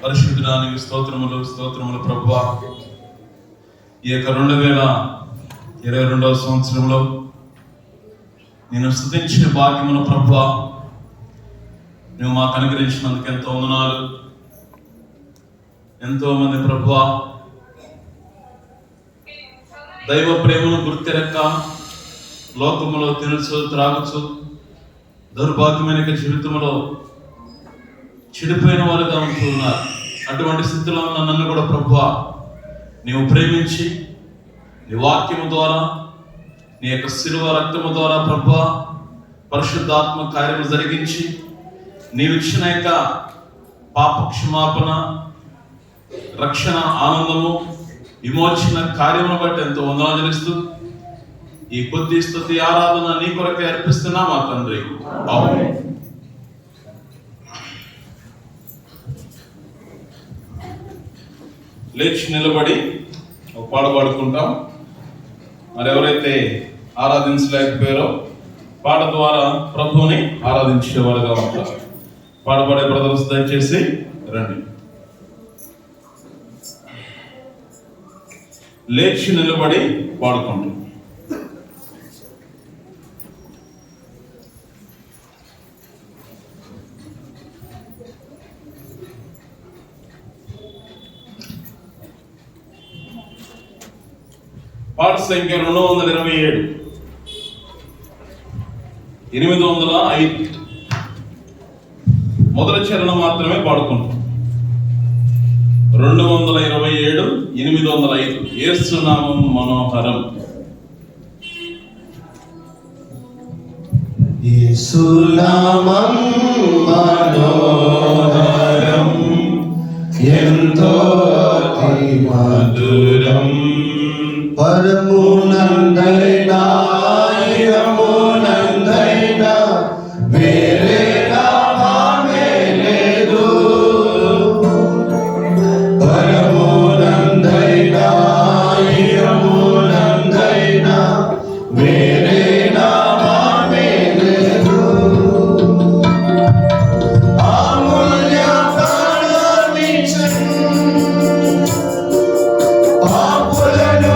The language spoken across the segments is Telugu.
పరిశుద్ధానికి స్తోత్రములు స్తోత్రములు ప్రభువా. ఈ యొక్క 2022వ సంవత్సరంలో నేను స్తుతించే భాగ్యమును ప్రభువా నువ్వు మాకు అనుగ్రహించినందుకు ఎంతో వందనాలు. ఎంతో మంది ప్రభువా దైవ ప్రేమను గుర్తెరక్క లోకములో తినచ్చు త్రాగచ్చు దౌర్భాగ్యమైన జీవితంలో చెడిపోయిన వారుగా ఉంటూ ఉన్నారు. అటువంటి స్థితిలో ఉన్న నన్ను కూడా ప్రభువా నీవు ప్రేమించి నీ వాక్యము ద్వారా నీ యొక్క శిలువ రక్తము ద్వారా ప్రభువా పరిశుద్ధాత్మ కార్యము జరిగించి నీవు ఇచ్చిన యొక్క పాప క్షమాపణ రక్షణ ఆనందము విమోచన కార్యమును బట్టి ఎంతో వందనాలు చెల్లిస్తూ ఈ కొద్ది స్తుతి ఆరాధన నీ కొరకే అర్పిస్తున్నా మా తండ్రి. ఆమేన్. లేచి నిలబడి ఒక పాట పాడుకుంటాం. మరి ఎవరైతే ఆరాధించలేకపోయారో పాట ద్వారా ప్రభువుని ఆరాధించేవారుగా ఉంటారు. పాడబడే బ్రదర్స్ దయచేసి రండి. లేచి నిలబడి పాడుకుంటాం. పాట సంఖ్య 227 805 మొదటి చరణం మాత్రమే పాడుకుంటాం. 227 805 యేసునామం మనోహరం. యేసునామం మనోహరం ఎంతో మధురం పరమునందైనా ఇహమునందైనా వేరే నామమే లేదు. పరమునందైనా ఇహమునందైనా వేరే నామమే లేదు. అమూల్య ప్రాణమిచ్చెను పాపులను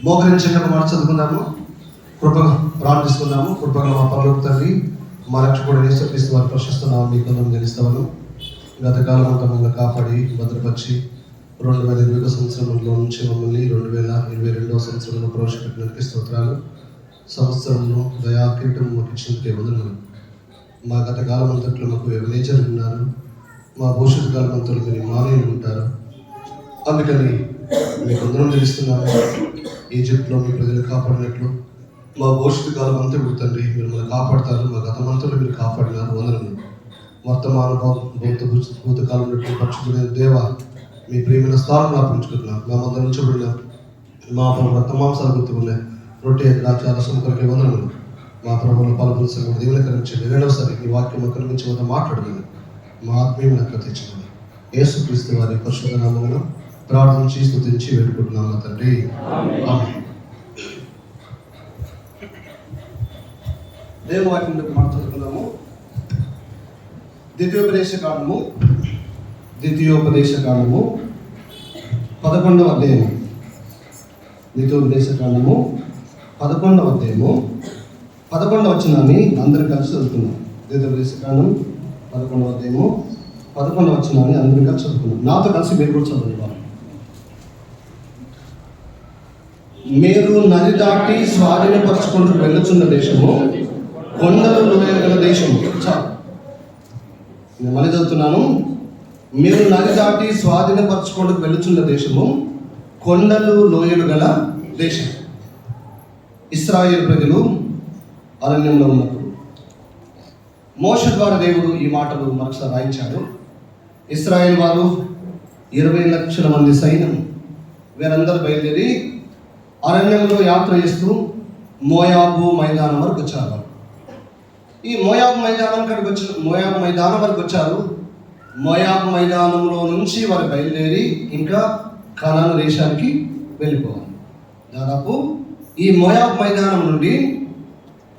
మోకరించిన మాట చదువుకుందాము. కృపగా ప్రార్థిస్తున్నాము. కృపగా మా పరలోక తండ్రి మా రక్షకుడు యేసుక్రీస్తు వారి ప్రశస్తనామం మీకు వందనం చెల్లిస్తాము. గత కాలం అంతా మమ్మల్ని కాపాడి భద్రపరిచి 2020 సంవత్సరంలో నుంచి మమ్మల్ని 2022వ సంవత్సరంలో ప్రవేశపెట్టినందుకు స్తోత్రాలు. సంవత్సరంలో దయా కిరీటం మాకు ఇచ్చినందుకే వందనాలు. మా గత కాలం అంతట్లో మాకు ఎవరేచర్ ఉన్నారు, మా భవిష్యత్తు కాలం అంతలో మీరు మానేలు ఉంటారు. అందుకని మీకు అందరం తెలుస్తున్నాము, ఈజిప్ట్లో మీ ప్రజలు కాపాడినట్లు మా భవిష్యత్తు కాలం అంతా తండ్రి మీరు మనం కాపాడతారు. మా గతమంతలో మీరు కాపాడినారు, వందనములు. వర్తమాన భూతకాలంలో పరిశుద్ధమైన దేవ మీ ప్రియమైన స్థానం ఆపించుకుంటున్నాం. మా మధ్య ఉంచబడిన మా ప్రభు రక్తమాంసాలు గుర్తుకున్నాయి, రొట్టె ద్రాక్ష రసం కొరకే వందనములు. మా ప్రభువులు పాల్గొన దేవుని కనిపించండి. రెండవసారి ఈ వాక్యం కనిపించి వద్ద మాట్లాడమని మా ఆత్మీయం నాకు తెచ్చింది. యేసుక్రీస్తు వారి పరిశుద్ధ నామములో ప్రార్థించి స్తుతించి వేడుకుంటున్నాము తండ్రి, ఆమేన్. దేవవాక్యంలోకి మాట్లాడుతున్నాము. ద్వితీయోపదేశ కాండము 11వ అధ్యాయము. ద్వితీయోపదేశ కాండము 11వ అధ్యాయము 11వ వచనాన్ని అందరూ కలిసి చదువుకున్నాం. ద్వితీయోపదేశ కాండం 11వ అధ్యాయము 11వ వచనాన్ని అందరూ కలిసి చదువుకున్నాం. నాతో కలిసి మీరు కూడా చదువుకోవాలి. మీరు నది దాటి స్వాధీనపరచుకుంటూ వెళ్ళుచున్న దేశము కొండలు లోయలు గల దేశము. చాలు, నేను మళ్ళీ చదువుతున్నాను. మీరు నది దాటి స్వాధీనపరచుకుంటూ వెళ్ళుచున్న దేశము కొండలు లోయలు గల దేశం. ఇశ్రాయేలు ప్రజలు అరణ్యంలో ఉన్నప్పుడు మోషే ద్వారా దేవుడు ఈ మాటలు మరొకసారి రాయించాడు. ఇశ్రాయేల్ వారు 20 లక్షల మంది సైన్యం వీరందరూ బయలుదేరి అరణ్యంలో యాత్ర చేస్తూ మోయాబు మైదానం వరకు వచ్చారు. ఈ మోయాబు మైదానం వరకు వచ్చారు. మోయాబు మైదానంలో నుంచి వారు బయలుదేరి ఇంకా కనాను దేశానికి వెళ్ళిపోవాలి. దాదాపు ఈ మోయాబు మైదానం నుండి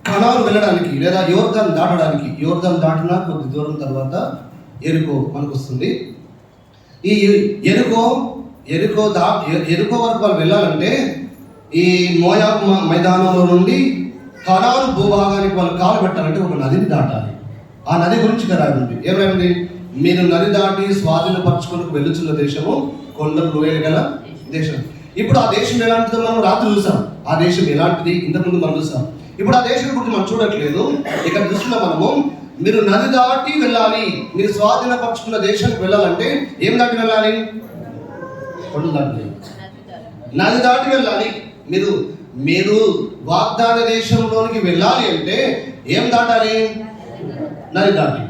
కనాను వెళ్ళడానికి లేదా యోర్దాన్ దాటడానికి, యోర్దాన్ దాటినా కొద్ది దూరం తర్వాత ఎరుకో మనకు వస్తుంది. ఈ ఎరుకో వరకు వాళ్ళు వెళ్ళాలంటే ఈ మోయాబు మైదానంలో నుండి కనాను భూభాగానికి వాళ్ళు కాలు పెట్టాలంటే ఒక నదిని దాటాలి. ఆ నది గురించి రాయండి. ఏమైంది? మీరు నది దాటి స్వాధీనపరచుకుని వెళ్ళుచున్న దేశము కొండలు లోయలు గల దేశం. ఇప్పుడు ఆ దేశం ఎలాంటిదో మనం రాత్రి చూసాం. ఆ దేశం ఎలాంటిది ఇంతకుముందు మనం చూసాం. ఇప్పుడు ఆ దేశం గురించి మనం చూడట్లేదు. ఇక్కడ చూస్తున్న మనము మీరు నది దాటి వెళ్ళాలి. మీరు స్వాధీనపరచుకున్న దేశానికి వెళ్ళాలంటే ఏం దాటి వెళ్ళాలి? కొండలు దాటి, నది దాటి వెళ్ళాలి. మీరు వాగ్దాన దేశంలోనికి వెళ్ళాలి అంటే ఏం దాటాలి? నది దాటి.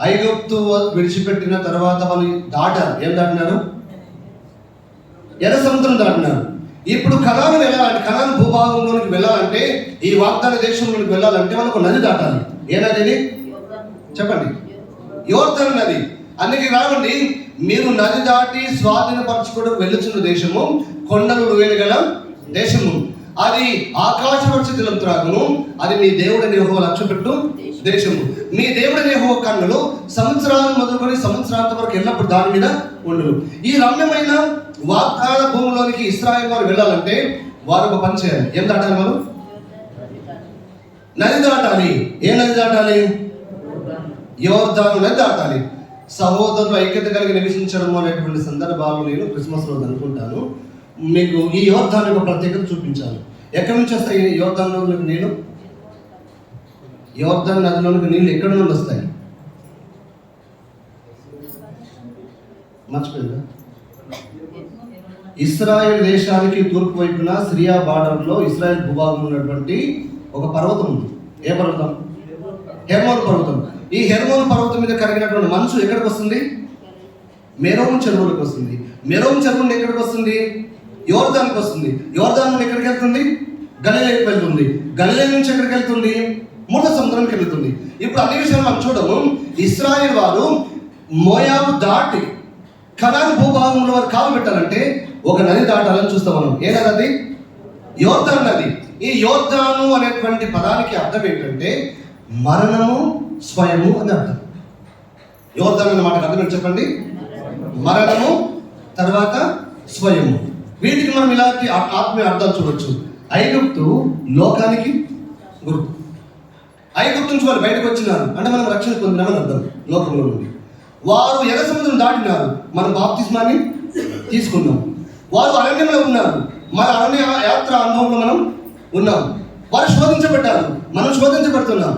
ఐగుప్తు విడిచిపెట్టిన తర్వాత వాళ్ళు దాటారు. ఏం దాటినారు? ఎర్ర సముద్రం దాటినారు. ఇప్పుడు కనాను వెళ్ళాలంటే, కనాను భూభాగంలోనికి వెళ్ళాలంటే, ఈ వాగ్దాన దేశంలోనికి వెళ్ళాలంటే మనకు నది దాటాలి. ఏ నది? చెప్పండి. యోర్దాను నది. అందుకే రావండి, మీరు నది దాటి స్వాధీనపరచుకోవడం వెళ్ళుచున్న దేశము కొండలు లోయలు గల దేశము. అది ఆకాశ వర్షితులం త్రాగును. అది మీ దేవుడని యెహోవా లక్ష్యపెట్టు దేశము. మీ దేవుడని యెహోవా కన్నులు సంవత్సరాలు మొదలుకొని సంవత్సరాంత వరకు ఎల్లప్పుడు దాని మీద ఉండును. ఈ రమ్యమైన వాగ్దాన భూమిలోనికి ఇశ్రాయేలు వారు వెళ్ళాలంటే వారు ఒక పని చేయాలి. ఏం దాటాలి? వారు నది దాటాలి. ఏ నది దాటాలి? యోర్దాను నది దాటాలి. సహోదరులు ఐక్యత కలిగి నివసించడం అనేటువంటి సందర్భాలు నేను క్రిస్మస్ రోజు అనుకుంటాను. మీకు ఈ యోర్దాను యొక్క ప్రత్యేకత చూపించాను. ఎక్కడి నుంచి వస్తాయి యోర్దానులోకి నీళ్ళు? యోర్దాను నదిలోనికి నీళ్ళు ఎక్కడి నుండి వస్తాయి? మర్చిపోయిందా? ఇశ్రాయేల్ దేశానికి తూర్పు వైపున సిరియా బార్డర్లో ఇశ్రాయేల్ భూభాగం ఉన్నటువంటి ఒక పర్వతం ఉంది. ఏ పర్వతం? హెర్మోన్ పర్వతం. ఈ హెర్మోన్ పర్వతం మీద కరిగినటువంటి మంచు ఎక్కడికి వస్తుంది? మెరోన్ చెరువులకు వస్తుంది. మెరోన్ చెరువు నుండి ఎక్కడికి వస్తుంది? యోర్దానికి వస్తుంది. యోర్దాన్ నుండి ఎక్కడికి వెళ్తుంది? గలిలయకి వెళ్తుంది. గలిలయ నుంచి ఎక్కడికి వెళ్తుంది? మూడో సముద్రానికి వెళ్తుంది. ఇప్పుడు అన్ని విషయాలు మనం చూడము. ఇశ్రాయేల్ వారు మోయాబు దాటి కనాను భూభాగంలో వారు కాలు పెట్టాలంటే ఒక నది దాటాలని చూస్తాం మనం. ఏ నది? యోర్దాను నది. ఈ యోర్దాను అనేటువంటి పదానికి అర్థం ఏంటంటే మరణము స్వయము అని అర్థం. యోర్దాను అనే మాటకు అర్థం ఏంటి చెప్పండి? మరణము, తర్వాత స్వయము. వీటికి మనం ఇలాంటి ఆత్మీయ అర్థాలు చూడొచ్చు. ఐగుప్తు లోకానికి గుర్తు. ఐగుప్తు నుంచి వారు బయటకు వచ్చినారు అంటే మనం రక్షణ పొందినామని అర్థం. లోకంలో నుండి వారు ఎర్ర సముద్రం దాటినారు, మనం బాప్తిస్మాన్ని తీసుకున్నాం. వారు అరణ్యంలో ఉన్నారు, మన అరణ్య యాత్ర అనుభవంలో మనం ఉన్నాం. వారు శోధించబడ్డారు, మనం శోధించబడుతున్నాం.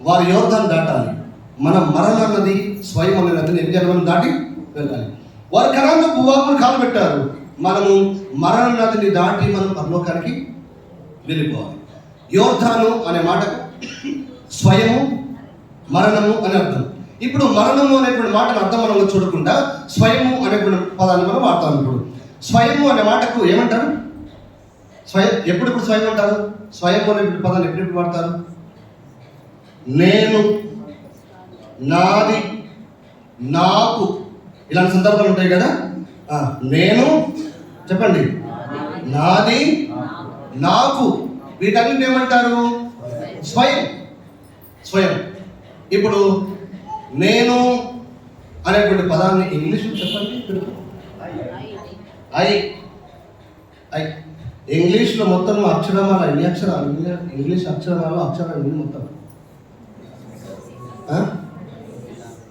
వారు యోర్దాను దాటాలి, మనం మరణాన్నది స్వయం అనే నదిని ఎన్ని దాటి వెళ్ళాలి. వారు కణాల్లో భూభాగంలో కాలు పెట్టారు, మనము మరణ నదిని దాటి మనం పరలోకానికి వెళ్ళిపోవాలి. యోర్దాను అనే మాటకు స్వయము, మరణము అని అర్థం. ఇప్పుడు మరణము అనేటువంటి మాటను అర్థం మనం చూడకుండా స్వయము అనేటువంటి పదాన్ని మనం వాడతాం. ఇప్పుడు స్వయము అనే మాటకు ఏమంటారు? స్వయం ఎప్పుడు స్వయం అంటారు? స్వయం అనేటువంటి పదాన్ని ఎప్పుడు వాడతారు? నేను, నాది, నాకు, ఇలాంటి సందర్భాలు ఉంటాయి కదా. నేను చెప్పండి, నాది, నాకు, వీటన్నిటిని ఏమంటారు? స్వయం. స్వయం. ఇప్పుడు నేను అనేటువంటి పదాన్ని ఇంగ్లీష్లో చెప్పండి. ఐ. ఇంగ్లీష్లో మొత్తం అక్షరమాల ఎన్ని అక్షరాలు? ఇంగ్లీష్ అక్షరాలు ఎన్ని మొత్తం?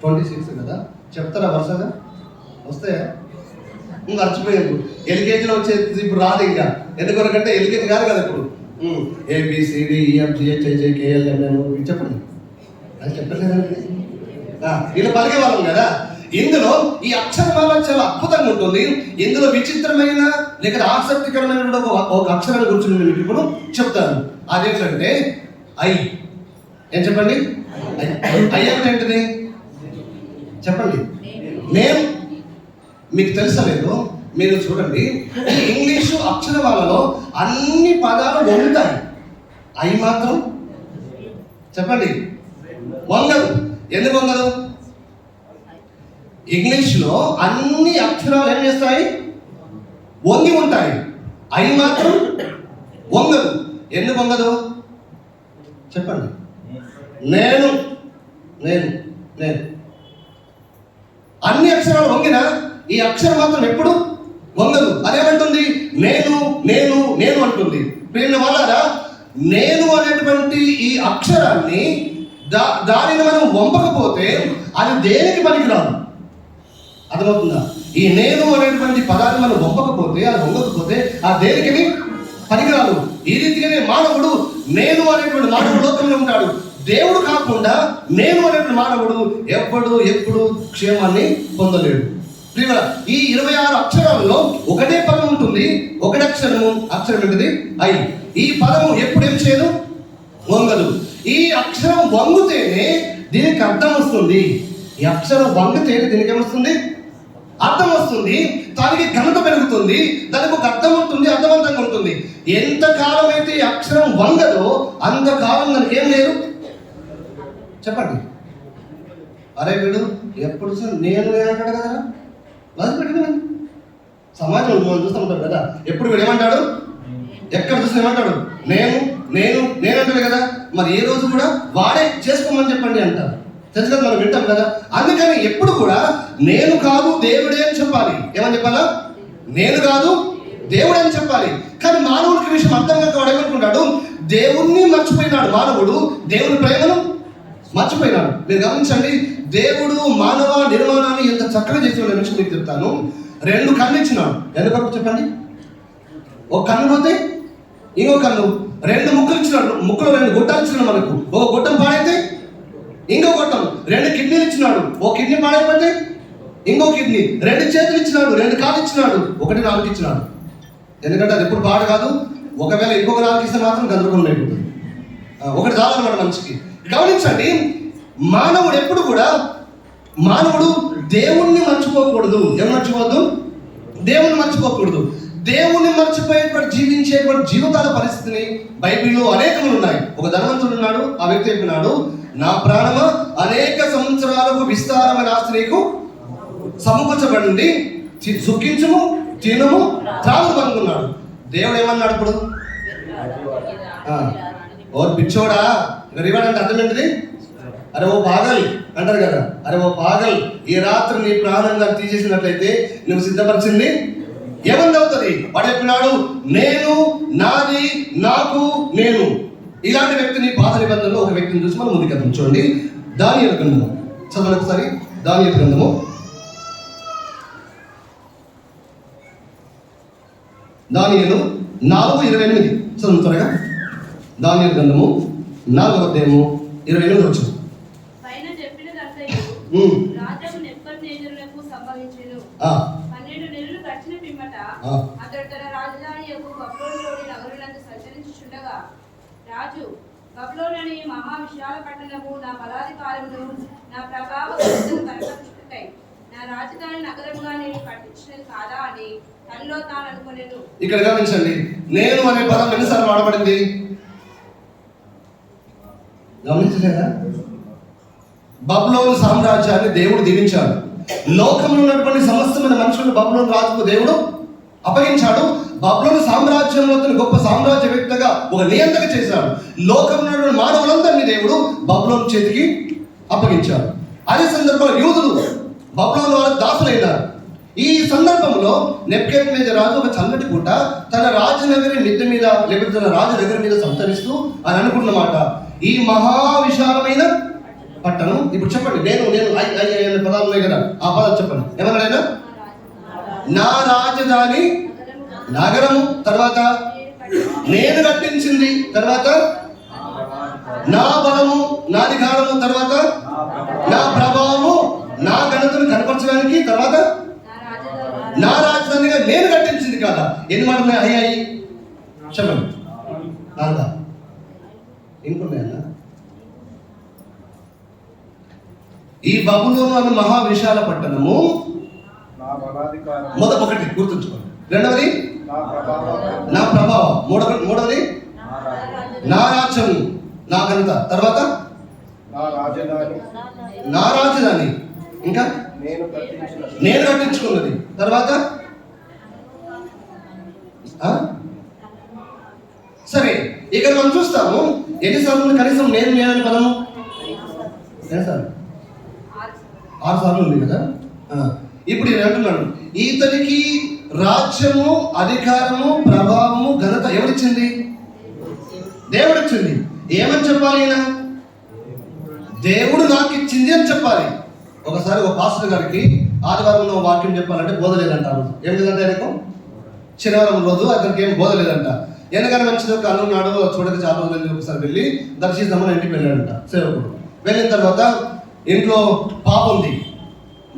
26 కదా. చెప్తారా వరుసగా? వస్తాయా? మర్చిపోయాను. ఎల్కేజీలో వచ్చేది ఇప్పుడు రాదు ఇంకా. ఎందుకొరకంటే ఎల్కేజీ కాదు కదా ఇప్పుడు. ABCDEFGHIJKLMN చెప్పండి. అది చెప్పలేదండి. ఇలా పలికే వాళ్ళం కదా. ఇందులో ఈ అక్షరమాల చాలా అద్భుతంగా ఉంటుంది. ఇందులో విచిత్రమైన లేక ఆసక్తికరమైన ఒక అక్షరాన్ని గురించి నేను మీకు ఇప్పుడు చెప్తాను. అదేంటంటే ఐ. ఏం చెప్పండి? ఐ అంటే ఏంటిది చెప్పండి. నేను. మీకు తెలుసలేదు, మీరు చూడండి, ఇంగ్లీషు అక్షరమాలలో అన్ని పదాలు వంగుతాయి, ఐ మాత్రం చెప్పండి వంగదు. ఎందుకు వంగదు? ఇంగ్లీష్లో అన్ని అక్షరాలు ఏం చేస్తాయి? వంగి ఉంటాయి, ఐ మాత్రం వంగదు. ఎందుకు వంగదు చెప్పండి. నేను నేను నేను అన్ని అక్షరాలు వంగినా ఈ అక్షరం మాత్రం ఎప్పుడు వంగదు. అదేమంటుంది? నేను నేను నేను అంటుంది. ప్రియుల వాళ్ళారా, నేను అనేటువంటి ఈ అక్షరాన్ని దానిని మనం వంపకపోతే అది దేనికి పనికిరాదు. అర్థమవుతుందా? ఈ నేను అనేటువంటి పదాన్ని మనం వంపకపోతే, అది వంగకపోతే ఆ దేనికి పనికిరాదు. ఈ రీతిగానే మానవుడు నేను అనేటువంటి మానవుడు లోకంలో ఉంటాడు. దేవుడు కాకుండా నేను అనేటువంటి మానవుడు ఎప్పుడు క్షేమాన్ని పొందలేడు. ఈ 26 అక్షరాలలో ఒకటే పదం ఉంటుంది, ఒకటి అక్షరం ఏంటిది? ఐ. ఈ పదము ఎప్పుడు ఏం చేయదు? వంగదు. ఈ అక్షరం వంగుతేనే దీనికి అర్థం వస్తుంది. ఈ అక్షరం వంగితేనే దీనికి ఏమొస్తుంది? అర్థం వస్తుంది. దానికి ఘనత పెరుగుతుంది, దానికి ఒక అర్థం ఉంటుంది, అర్థవంతంగా ఉంటుంది. ఎంతకాలం అయితే ఈ అక్షరం వంగదో అంతకాలం దానికి ఏం లేదు చెప్పండి. అరే వీడు ఎప్పుడు నేను అంటాడు కదా, వదిలిపెట్టిన సమాజంలో మనం చూస్తూ ఉంటాం కదా. ఎప్పుడు వీడు ఏమంటాడు? ఎక్కడ చూస్తే ఏమంటాడు? నేను నేను నేను అంటాడు కదా. మరి ఏ రోజు కూడా వాడే చేసుకోమని చెప్పండి అంటారు. తెలుసు కదా, మనం వింటాం కదా. అందుకని ఎప్పుడు కూడా నేను కాదు దేవుడే అని చెప్పాలి. ఏమని చెప్పాలా? నేను కాదు దేవుడే అని చెప్పాలి. కానీ మానవుడికి విషయం అర్థం కాక వాడు ఏమనుకుంటాడు? దేవుణ్ణి మర్చిపోయినాడు మానవుడు, దేవుని ప్రేమను మర్చిపోయినాడు. మీరు గమనించండి, దేవుడు మానవ నిర్మాణాన్ని ఎంత చక్కగా చేసిన విషయం మీకు చెప్తాను. 2 కళ్ళు ఇచ్చినాడు. ఎందుకు చెప్పండి? ఒక కన్ను పోతే ఇంకో కన్ను, 2 ముక్కులు ఇచ్చినాడు. ముక్కులో 2 గొట్టాలు ఇచ్చినాడు మనకు. ఒక గొట్టం పాడైతే ఇంకో గొట్టం. 2 కిడ్నీలు ఇచ్చినాడు. ఒక కిడ్నీ పాడైపోతే ఇంకో కిడ్నీ. 2 చేతులు ఇచ్చినాడు, 2 కాళ్ళు ఇచ్చినాడు, 1 నాలుగు ఇచ్చినాడు. ఎందుకంటే అది ఎప్పుడు పాడు కాదు. ఒకవేళ ఇంకొక నాలుగు ఇస్తే మాత్రం గందరగోళం అయిపోతుంది. ఒకటి చాలన్నమాట మనిషికి. గమనించండి, మానవుడు ఎప్పుడు కూడా దేవుణ్ణి మర్చిపోకూడదు. ఏం మర్చిపోవద్దు? దేవుణ్ణి మర్చిపోకూడదు. దేవుణ్ణి మర్చిపోయేటువంటి జీవించేటువంటి జీవితాల పరిస్థితిని బైబిల్లో అనేకములు ఉన్నాయి. ఒక ధనవంతుడు ఉన్నాడు. ఆ వ్యక్తి చెప్పినాడు, నా ప్రాణమా అనేక సంవత్సరాలకు విస్తారమైన ఆస్తి నీకు సమకూర్చబడింది, సుఖించుము, తినుము, త్రాగు పనుకున్నాడు. దేవుడు ఏమన్నాడు ఇప్పుడు? ఓ పిచ్చోడా, రివార్డ్ అంటే అర్థం ఏంటిది? అరే ఓ పాగల్ అంటారు కదా. అరే ఓ పాగల్, ఈ రాత్రి నీ ప్రాణంగా తీసేసినట్లయితే నువ్వు సిద్ధపరిచింది ఏమన్నా అవుతుంది? వాడు చెప్పినాడు, నేను, నాది, నాకు, నేను. ఇలాంటి వ్యక్తిని పాత నిబంధనలో ఒక వ్యక్తిని చూసి మనం ముందుకెళ్తాం. చూడండి, దానియేలు గ్రంథము చదవండి ఒకసారి. దానియేలు గ్రంథము దానియేలు 4:28 చదువు త్వరగా. దానియేలు గ్రంథము 4వ అధ్యాయము 28 వచ్చింది. పైన చెప్పినదంతయు రాజు నెబుకద్నెజరునకు సంభవించెను. 12 నెలలు గడిచిన పిమ్మట అతడు తన రాజధాని యొక్క బబులోనులోని నగరునందు సంచరించుచుండగా రాజు, బబులోనని మహా విశాల పట్టణము నా బలాధికారమును నా ప్రభావ కనపరచుటకై నా రాజధాని నగరముగా నేను కట్టించినది కాదా అని తనలో తాను అనుకొనెను. ఇక్కడ గమనించండి, నేను అనే పదం ఎన్నిసార్లు వాడబడింది గమనించలేదా? బబులోను సామ్రాజ్యాన్ని దేవుడు దీవించాడు. లోకంలో ఉన్నటువంటి సమస్తమైన మనుషులను బబులోను రాజుకు దేవుడు అప్పగించాడు. బబులోను సామ్రాజ్యంలో గొప్ప సామ్రాజ్యవేత్తగా ఒక నియంత్రణ చేశాడు. లోకంలో ఉన్న మానవులందరినీ దేవుడు బబులోను చేతికి అప్పగించాడు. అదే సందర్భంలో యూదులు బబులోను వాళ్ళకి దాసులైనారు. ఈ సందర్భంలో నెబుకద్నెజరు రాజు ఒక చల్లటి పూట తన రాజనగరి మిద్దె మీద లేకపోతే తన రాజనగరి మీద సంతరిస్తూ అని అనుకున్నమాట, ఈ మహా విశాలమైన పట్టణం. ఇప్పుడు చెప్పండి, నేను ఐ అనే పదాలు ఉన్నాయి కదా, ఆ పదాలు చెప్పండి. ఏమన్నాడైనా? నా రాజధాని నగరము, తర్వాత నేను కట్టించింది, తర్వాత నా బలము నా అధికారము, తర్వాత నా ప్రభావము నా ఘనతను కనపరచడానికి, తర్వాత నా రాజధానిగా నేను కట్టించింది కదా. ఎన్ని మాటలు ఉన్నాయి? అయ్యాయి చెప్పండి. నాలుగా ఇంకున్నాయన్నా? ఈ బబులోను అన్న మహా విశాల పట్టణము ఒకటి గుర్తుంచుకోండి. రెండవది నా ప్రభావం, మూడవది నా రాజ్యము నా ఘనత, తర్వాత నా రాజధాని, ఇంకా నేను కట్టించుకున్నది, తర్వాత సరే. ఇక్కడ మనం చూస్తాము ఎన్నిసార్లు కనీసం నేను నేనని పదము 6 సార్లు ఉంది కదా. ఇప్పుడు నేను అంటున్నాను, ఇతనికి రాజ్యము అధికారము ప్రభావము ఘనత ఎవరిచ్చింది? దేవుడిచ్చింది. ఏమని చెప్పాలి? ఈయన దేవుడు నాకు ఇచ్చింది అని చెప్పాలి. ఒకసారి ఒక పాస్టర్ గారికి ఆదివారంలో వాక్యం చెప్పాలంటే బోధ లేదంటారు. ఏం లేదంటే ఆయనకు శనివారం రోజు అతనికి ఏం బోధ లేదంట. ఎందుకని మంచిది ఒక అన్నున్నాడు, చూడక చాలా రోజులు ఒకసారి వెళ్ళి దర్శిద్దామని ఇంటికి వెళ్ళాడంట సేవకుడు. వెళ్ళిన తర్వాత ఇంట్లో పాప ఉంది,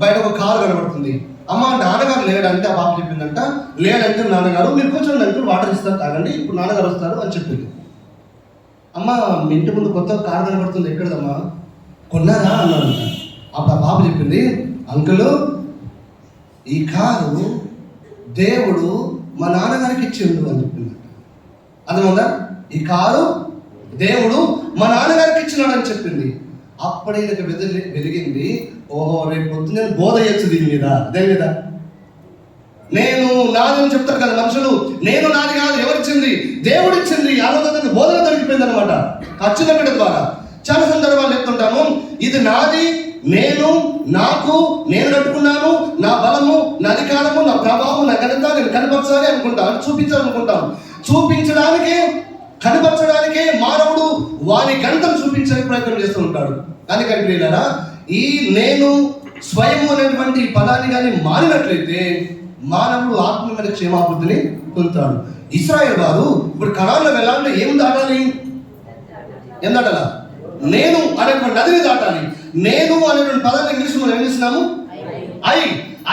బయట ఒక కారు కనబడుతుంది. అమ్మ నాన్నగారు లేడంటే ఆ పాప చెప్పిందంట, లేడంటే నాన్నగారు మీరు కూర్చోండి అంటూ వాటర్ ఇస్తారు తాగండి, ఇప్పుడు నాన్నగారు వస్తారు అని చెప్పింది. అమ్మ మీ ఇంటి ముందు కొత్త కారు కనబడుతుంది, ఎక్కడదమ్మా కొన్నారా అన్నాడంట. అప్పుడు ఆ పాప చెప్పింది, అంకుల్ ఈ కారు దేవుడు మా నాన్నగారికి ఇచ్చిండు అని చెప్పింది. అర్థమవుదా? ఈ కారు దేవుడు మా నాన్నగారికి ఇచ్చినాడు అని చెప్పింది. అప్పుడే నాకు వెలిగింది, ఓహో రేపు పొద్దున్న నేను బోధ చేయొచ్చు దీని మీద, దేని మీద. నేను నాదని చెప్తారు కదా మనుషులు, నేను నాది కాదు, ఎవరిచ్చింది? దేవుడిచ్చింది. ఆలోచన బోధన దొరికిపోయింది అనమాట ఖర్చుల బిడ్డ ద్వారా. చాలా సందర్భాలు చెప్తుంటాము, ఇది నాది, నేను నాకు నేను కట్టుకున్నాను, నా బలము నా అధికారము నా ప్రభావం నా ఘనత నేను కనపరచాలి అనుకుంటాను, చూపించాలనుకుంటాను. చూపించడానికే కనపరచడానికే మానవుడు వారి ఘనతను చూపించడానికి ప్రయత్నం చేస్తూ ఉంటాడు. కానీ ప్రియులారా, ఈ నేను స్వయం అనేటువంటి పదాన్ని కానీ మారినట్లయితే మానవుడు ఆత్మీయమైన క్షేమాభివృద్ధిని పొందుతాడు. ఇశ్రాయేలు వారు ఇప్పుడు కనాన్లో వెళ్ళాలంటే ఏం దాటాలి? ఏం దాటాలా? నేను అనేటువంటి నదిని దాటాలి. నేను అనేటువంటి పదాన్ని ఇంగ్లీష్ మనం ఏం చేస్తున్నాము?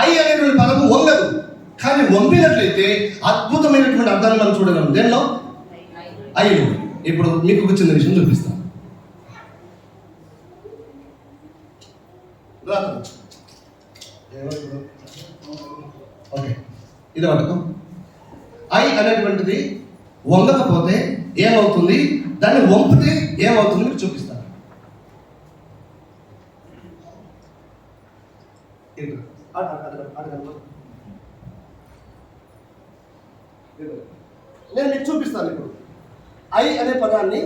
ఐ అనేటువంటి పదము వంగదు, కానీ వంపినట్లయితే అద్భుతమైనటువంటి అర్థాన్ని మనం చూడగలం. దేనిలో? ఐలో. ఇప్పుడు మీకు ఒక చిన్న విషయం చూపిస్తాను. ఓకే, ఇది పట్టుకో. ఐ అనేటువంటిది వంగకపోతే ఏమవుతుంది, దాన్ని వంపితే ఏమవుతుంది మీకు చూపిస్తాను. నేను మీకు చూపిస్తాను. ఇప్పుడు ఐ అనే పదాన్ని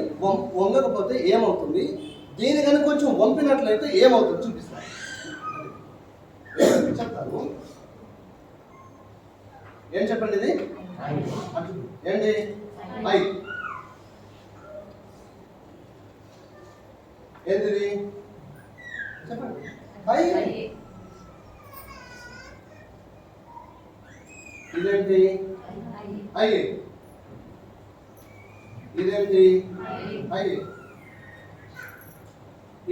వంగకపోతే ఏమవుతుంది, దీని కనుక కొంచెం వంపినట్లయితే ఏమవుతుంది చూపిస్తాను. చెప్తాను. ఏం చెప్పండి ఇది? ఏంటి? ఐ. ఏంటిది చెప్పండి? ఐ. ఇదేంటి? ఐ. ఇదేంటి ఐ,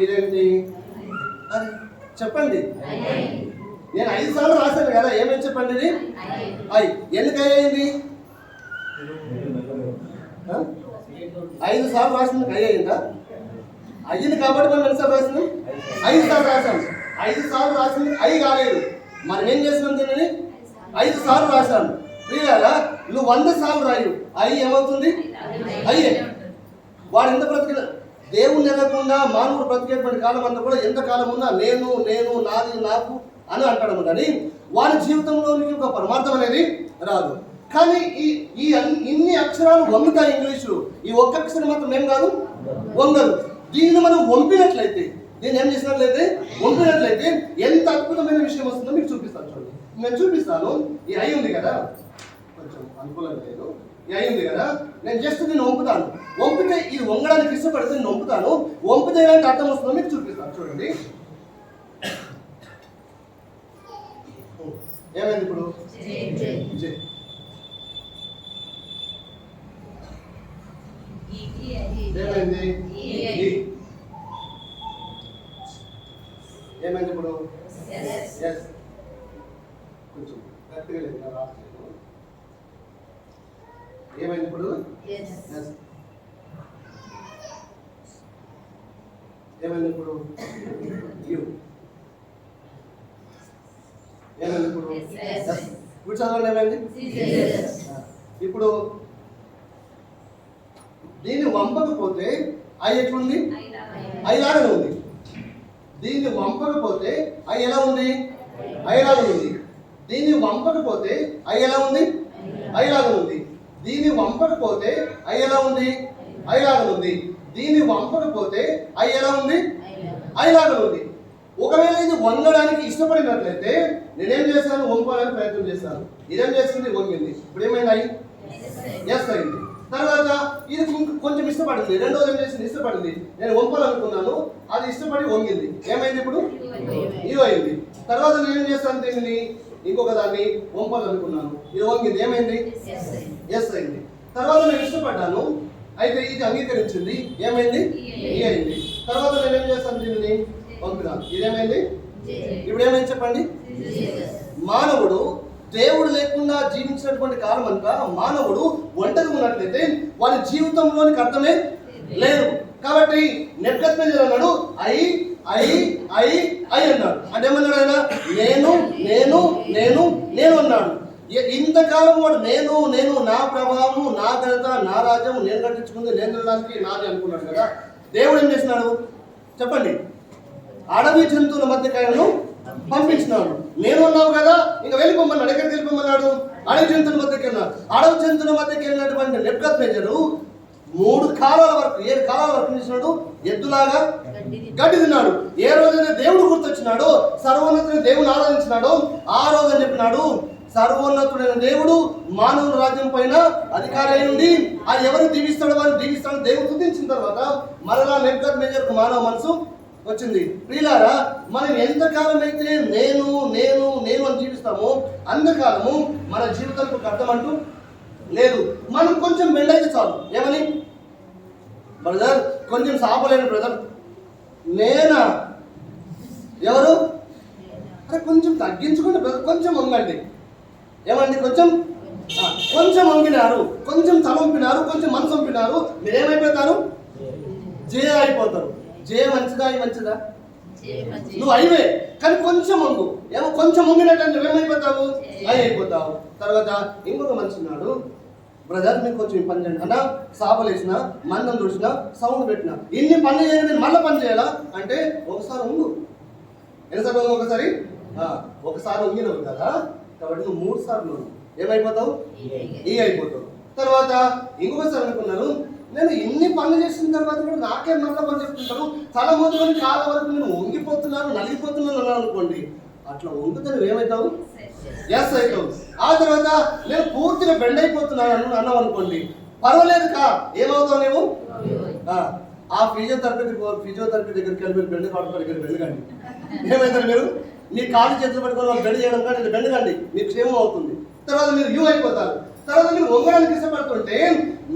ఇదేంటి అది చెప్పండి. నేను 5 సార్లు రాశాను కదా, ఏమేమి చెప్పండి ఇది ఐ. ఎందుకు అయ్యింది? 5 సార్లు రాసింది ఐ అయిందా? అయ్యింది కాబట్టి మనం ఎన్నిసార్లు రాసింది? 5 సార్లు రాశాను. 5 సార్లు రాసింది ఐ కాలేదు. మనం ఏం చేసినాం దీనిని? 5 సార్లు రాశాను. ప్రియారా, నువ్వు 100 సార్లు రాయు, ఐ ఏమవుతుంది? అయ్యే. వాడు ఎంత బ్రతికిన దేవుని ఎరగకుండా మానవుడు బ్రతికేటువంటి కాలం అంతా కూడా ఎంత కాలం ఉన్నా నేను నేను నాది నాకు అని అంటాడు. కానీ వాడి జీవితంలోనికి ఒక పరమార్థం అనేది రాదు. కానీ ఈ ఇన్ని అక్షరాలు వంగుతాయి ఇంగ్లీషు, ఈ ఒక్క అక్షరం మాత్రం ఏం కాదు, వంగదు. దీన్ని మనం వంపినట్లయితే, దీన్ని ఏం చేసినట్లయితే వంపినట్లయితే ఎంత అద్భుతమైన విషయం వస్తుందో మీకు చూపిస్తాను. చూడండి, నేను చూపిస్తాను. ఈ ఐ ఉంది కదా, కొంచెం అనుకూలంగా లేదు. ఈ ఐ ఉంది కదా, నేను జస్ట్ దీన్ని వంపుతాను. వంపితే ఇది వంగడానికి ఇష్టపడితే నేను వంపుతాను. వంపితే ఎలాంటి అర్థం వస్తుందో మీకు చూపిస్తాను. చూడండి, ఏమైంది ఇప్పుడు? ఏమైంది? ఏమైంది ఇప్పుడు? ఎస్. కొంచెం గట్టిగా లేదు, ఏమైంది ఇప్పుడు? ఎస్. ఏమైంది ఇప్పుడు? యు. ఏమైంది ఇప్పుడు? ఇప్పుడు చదవండి, ఏమైంది? ఇప్పుడు దీన్ని వంపకపోతే ఐ ఎట్లుంది? ఐ లాగానే ఉంది. దీన్ని వంపకపోతే ఐ ఎలా ఉంది? ఐ లాగా ఉంది. దీన్ని వంపకపోతే ఐ ఎలా ఉంది? ఐ లాగా ఉంది. దీన్ని వంపకపోతే ఐ ఎలా ఉంది? ఐ లాగా ఉంది. దీన్ని వంపకపోతే ఐ ఎలా ఉంది? ఐ లాగా ఉంది. ఒకవేళ ఇది వంగడానికి ఇష్టపడినట్లయితే నేనేం చేస్తాను? వంపడానికి ప్రయత్నం చేస్తాను. ఇదేం చేస్తుంది? వంగింది. ఇప్పుడు ఏమైంది? ఐ ఎస్ అయింది. తర్వాత ఇది కొంచెం ఇష్టపడింది. రెండోది ఏం చేసింది? ఇష్టపడింది. నేను వంపాలనుకున్నాను, అది ఇష్టపడి వంగింది. ఏమైంది ఇప్పుడు? యు అయింది. తర్వాత నేను ఏం చేస్తాను? దీన్ని ఇంకొక దాన్ని వంపాలనుకున్నాను, ఇది వంగింది. ఏమైంది? ఎస్ అయింది. తర్వాత నేను ఇష్టపడ్డాను, అయితే ఇది అంగీకరించింది. ఏమైంది? ఈ అయింది. తర్వాత నేను ఏం చేస్తాను? దీనిని పంపినాను, ఇదేమైంది? ఇప్పుడు ఏమైంది చెప్పండి? మానవుడు దేవుడు లేకుండా జీవించినటువంటి కాలం అంతా మానవుడు ఒంటరిగా ఉన్నట్లయితే వారి జీవితంలోనికి అర్థమే లేదు. కాబట్టి నెబుకద్నెజర్ అన్నాడు ఐ ఐ ఐ ఐ అన్నాడు. అంటే ఏమన్నాడు ఆయన? నేను నేను నేను నేను అన్నాడు. ఇంతకాలం వాడు నేను నేను నా ప్రభావము, నా ఘనత, నా రాజ్యం నేను కట్టించుకుంది, నేను తినడానికి నాది అనుకున్నాడు కదా. దేవుడు ఏం చేసినాడు చెప్పండి? అడవి జంతువుల మధ్యకాయలను పంపించినాడు. నేను ఉన్నావు కదా, ఇంకా వెళ్ళిపోమన్నాడు. ఎక్కడికి వెళ్ళిపోమన్నాడు? అడవి జంతువుల మధ్యకి వెళ్ళినాడు. అడవి జంతువుల మధ్యకి వెళ్ళినటువంటి నెబుకద్నెజరు 3 కాలాల వరకు 7 కాలాల వరకు చేసినాడు. ఎద్దులాగా గడ్డి తిన్నాడు. ఏ రోజైతే దేవుడు గుర్తొచ్చినాడో, సర్వోన్నతుడైన దేవుని ఆరాధించినాడో, ఆ రోజు అని చెప్పినాడు సర్వోన్నతుడైన దేవుడు మానవుల రాజ్యం పైన అధికారి అయి ఉండి అది ఎవరు దీవిస్తాడో వారిని దీవిస్తాడు. దేవుడు స్తుతించిన తర్వాత మరలా నెబుకద్నెజరుకు మానవ మనసు వచ్చింది. ప్రియులారా, మనం ఎంతకాలం అయితే నేను నేను నేను అని జీవిస్తామో అంతకాలము మన జీవితానికి ఒక అర్థం అంటూ లేదు. మనం కొంచెం బెండ్ అయితే చాలు. ఏమని? బ్రదర్ కొంచెం సాపలేను బ్రదర్, నేనా? ఎవరు? అరే కొంచెం తగ్గించుకోండి బ్రదర్, కొంచెం వంగండి. ఏమండి? కొంచెం వంగినారు, కొంచెం తలంపినారు, కొంచెం మనసు వంపినారు, మీరేమైపోతారు? జే అయిపోతారు. జే మంచిదా? అవి మంచిదా? నువ్వు అయివే, కానీ కొంచెం వంగు. ఏమో కొంచెం వంగినట్టు నువ్వేమైపోతావు? అవి అయిపోతావు. తర్వాత ఇంకొక మనిషి ఉన్నాడు, బ్రదర్ మీకు కొంచెం పని చేయండి అన్నా, సాపలు వేసిన, మందం తుడిచిన, సౌండ్ పెట్టిన, ఇన్ని పనులు చేయాలి, నేను మళ్ళీ పని చేయాలా అంటే ఒకసారి ఉండు. ఎన్నిసార్లు వంగు? ఒకసారి వంగినవు కదా, కాబట్టి నువ్వు 3 సార్లు ఏమైపోతావు? ఈ అయిపోతావు. తర్వాత ఇంకొకసారి అనుకున్నాను, నేను ఇన్ని పనులు చేసిన తర్వాత కూడా నాకే మళ్ళీ పని చెప్తుంటాను, తల మొదలు కాళ్ళ వరకు నేను వంగిపోతున్నాను, నలిగిపోతున్నాను అన్నాను అనుకోండి. అట్లా వంగితే నువ్వు ఏమవుతావు? ఎస్ అవుతావు. ఆ తర్వాత నేను పూర్తిగా బెండ్ అయిపోతున్నాను అన్నావు అనుకోండి, పర్వాలేదు కా, ఏమవుతావు నువ్వు? ఆ ఫిజియోథెరపీ దగ్గరికి వెళ్ళి మీరు బెండ్ కావడం దగ్గర బెండకండి. ఏమవుతారు మీరు? మీ కాళ్ళు చేతులు పట్టుకొని వాళ్ళు బెండ్ చేయడం కానీ బెండకండి, మీకు క్షేమం అవుతుంది. తర్వాత మీరు యూ అయిపోతారు. తర్వాత మీరు వంగడానికి ఇష్టపడుతుంటే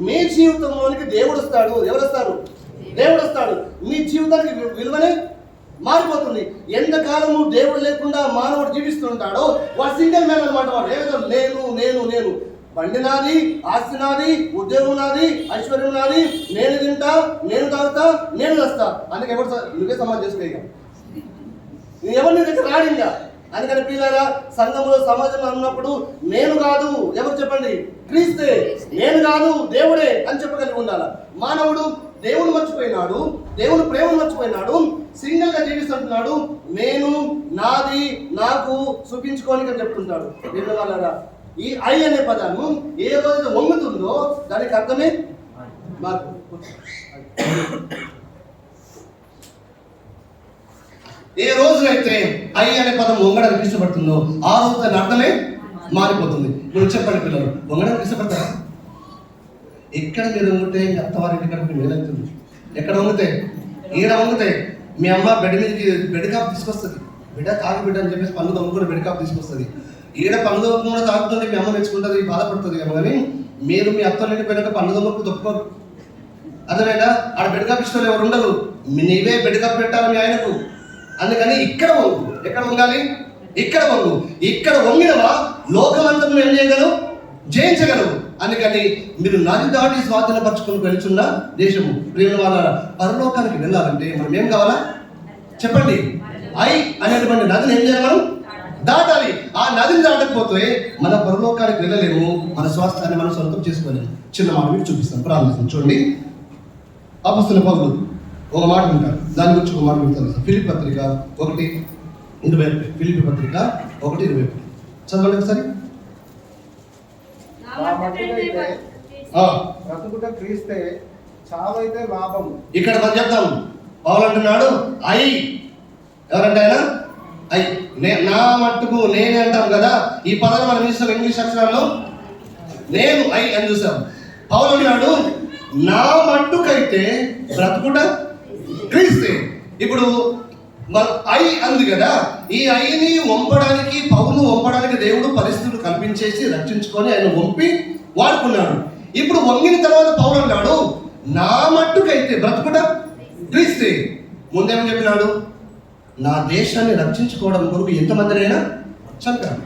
మీ జీవితంలోనికి దేవుడు వస్తాడు. ఎవరు వస్తారు? దేవుడు వస్తాడు. మీ జీవితానికి విలువనే మారిపోతుంది. ఎంతకాలము దేవుడు లేకుండా మానవుడు జీవిస్తుంటాడో వాడు సింగిల్ మ్యాన్ అనమాట. వాడు ఏదో నేను నేను నేను బండి నాది, ఆస్తి నాది, ఉద్యోగం నాది, ఐశ్వర్యం నాది, నేను తింటా, నేను తాగుతా, నేను వస్తా. అందుకే ఎవరు నువ్వే సమాజం చేసుకో, ఎవరు నీ దగ్గర రాడు ఇంకా. అందుకని పిల్లరా, సంఘంలో సమాజంలో ఉన్నప్పుడు నేను కాదు, ఎవరు చెప్పండి? క్రీస్తే. నేను కాదు, దేవుడే అని చెప్పగలిగి ఉండాలి. మానవుడు దేవుని మర్చిపోయినాడు, దేవుని ప్రేమను మర్చిపోయినాడు, సింగిల్ గా జీవిస్తుంటున్నాడు. నేను, నాది, నాకు చూపించుకోనికి చెప్తుంటాడు. వాళ్ళరా, ఈ ఐ అనే పదాన్ని ఏ రోజు వంగుతుందో దానికి అర్థమే మార్పు. ఏ రోజునైతే ఐ అనే పదం వంగడానికి ఇష్టపడుతుందో ఆ రోజు దాని అర్థమే మారిపోతుంది. మీరు చెప్పండి పిల్లలు, వంగడానికి ఇష్టపడతారా? ఎక్కడ మీరు వంగితే అత్తవారింటి కడుపు మేలవుతుంది. ఎక్కడ వంగితే? ఈడ వంగితే మీ అమ్మ బెడ్ మీదకి బెడ్ కాపు తీసుకొస్తుంది. బిడ్డ తాగు బిడ్డ అని చెప్పేసి పన్ను దమ్ముకుని బెడ్ కాపు తీసుకొస్తుంది. ఈడ పన్ను దమ్ముకు కూడా తాగుతుంటే మీ అమ్మ మెచ్చుకుంటుంది, బాధపడుతుంది ఏమో. కానీ మీరు మీ అత్తోళ్ళకి పోయినాక పన్ను దమ్ముకు దొప్పుకోరు. అర్థమైనా? ఆడ బెడ్ కాపు ఇష్టం ఎవరు ఉండరు. నీవే బెడ్ కాపు పెట్టాలి మీ ఆయనకు. అందుకని ఇక్కడ వంగు. ఎక్కడ వంగాలి? ఇక్కడ వంగు. ఇక్కడ వంగినవా లోకమంతా ఏం చేయగలవు? జయించగలవు. అందుకని మీరు నది దాటి స్వాధీనపరచుకుని వెళ్తున్న దేశము ప్రేమ వాళ్ళ పరలోకానికి వెళ్ళాలంటే మనం ఏం కావాలా చెప్పండి? ఐ అనేటువంటి నదిని ఏం చేయాలి? మనం దాటాలి. ఆ నదిని దాటకపోతే మన పరలోకానికి వెళ్ళలేము, మన స్వాస్థ్యాన్ని మనం సొంతం చేసుకోలేము. చిన్న మాట మీకు చూపిస్తాను, ప్రారంభిస్తాను. చూడండి, అపొస్తలుల పౌలు ఒక మాట ఉంటాడు, దాని గురించి ఒక మాట చెప్తాను. ఫిలిప్పీ పత్రిక 1:20. ఫిలిప్పీ పత్రిక 1:20 చదవండి ఒకసారి. బ్రతుకుట క్రీస్తే, చావైతే లాభము. ఇక్కడ మనం చెప్తాం, పౌలు అంటున్నాడు ఐ. ఎవరంటే ఆయన ఐ. నా మట్టుకు నేనే అంటాం కదా, ఈ పదాన్ని మనం చూస్తాం ఇంగ్లీష్ అక్షరాల్లో నేను ఐ అని చూసాం. పౌలు అన్నాడు నా మట్టుకైతే బ్రతుకుట క్రీస్తే. ఇప్పుడు ఐ అంది కదా, ఈ ఐని వంపడానికి, పౌలు వంపడానికి దేవుడు పరిస్థితులు కల్పించేసి రక్షించుకొని ఆయన వంపి వాడుకున్నాడు. ఇప్పుడు వంగిన తర్వాత పౌలు అన్నాడు నా మట్టుకైతే బ్రతుకుట క్రీస్తే. ముందేమని చెప్పినాడు? నా దేశాన్ని రక్షించుకోవడం కొరకు ఎంతమందినైనా చంపాను.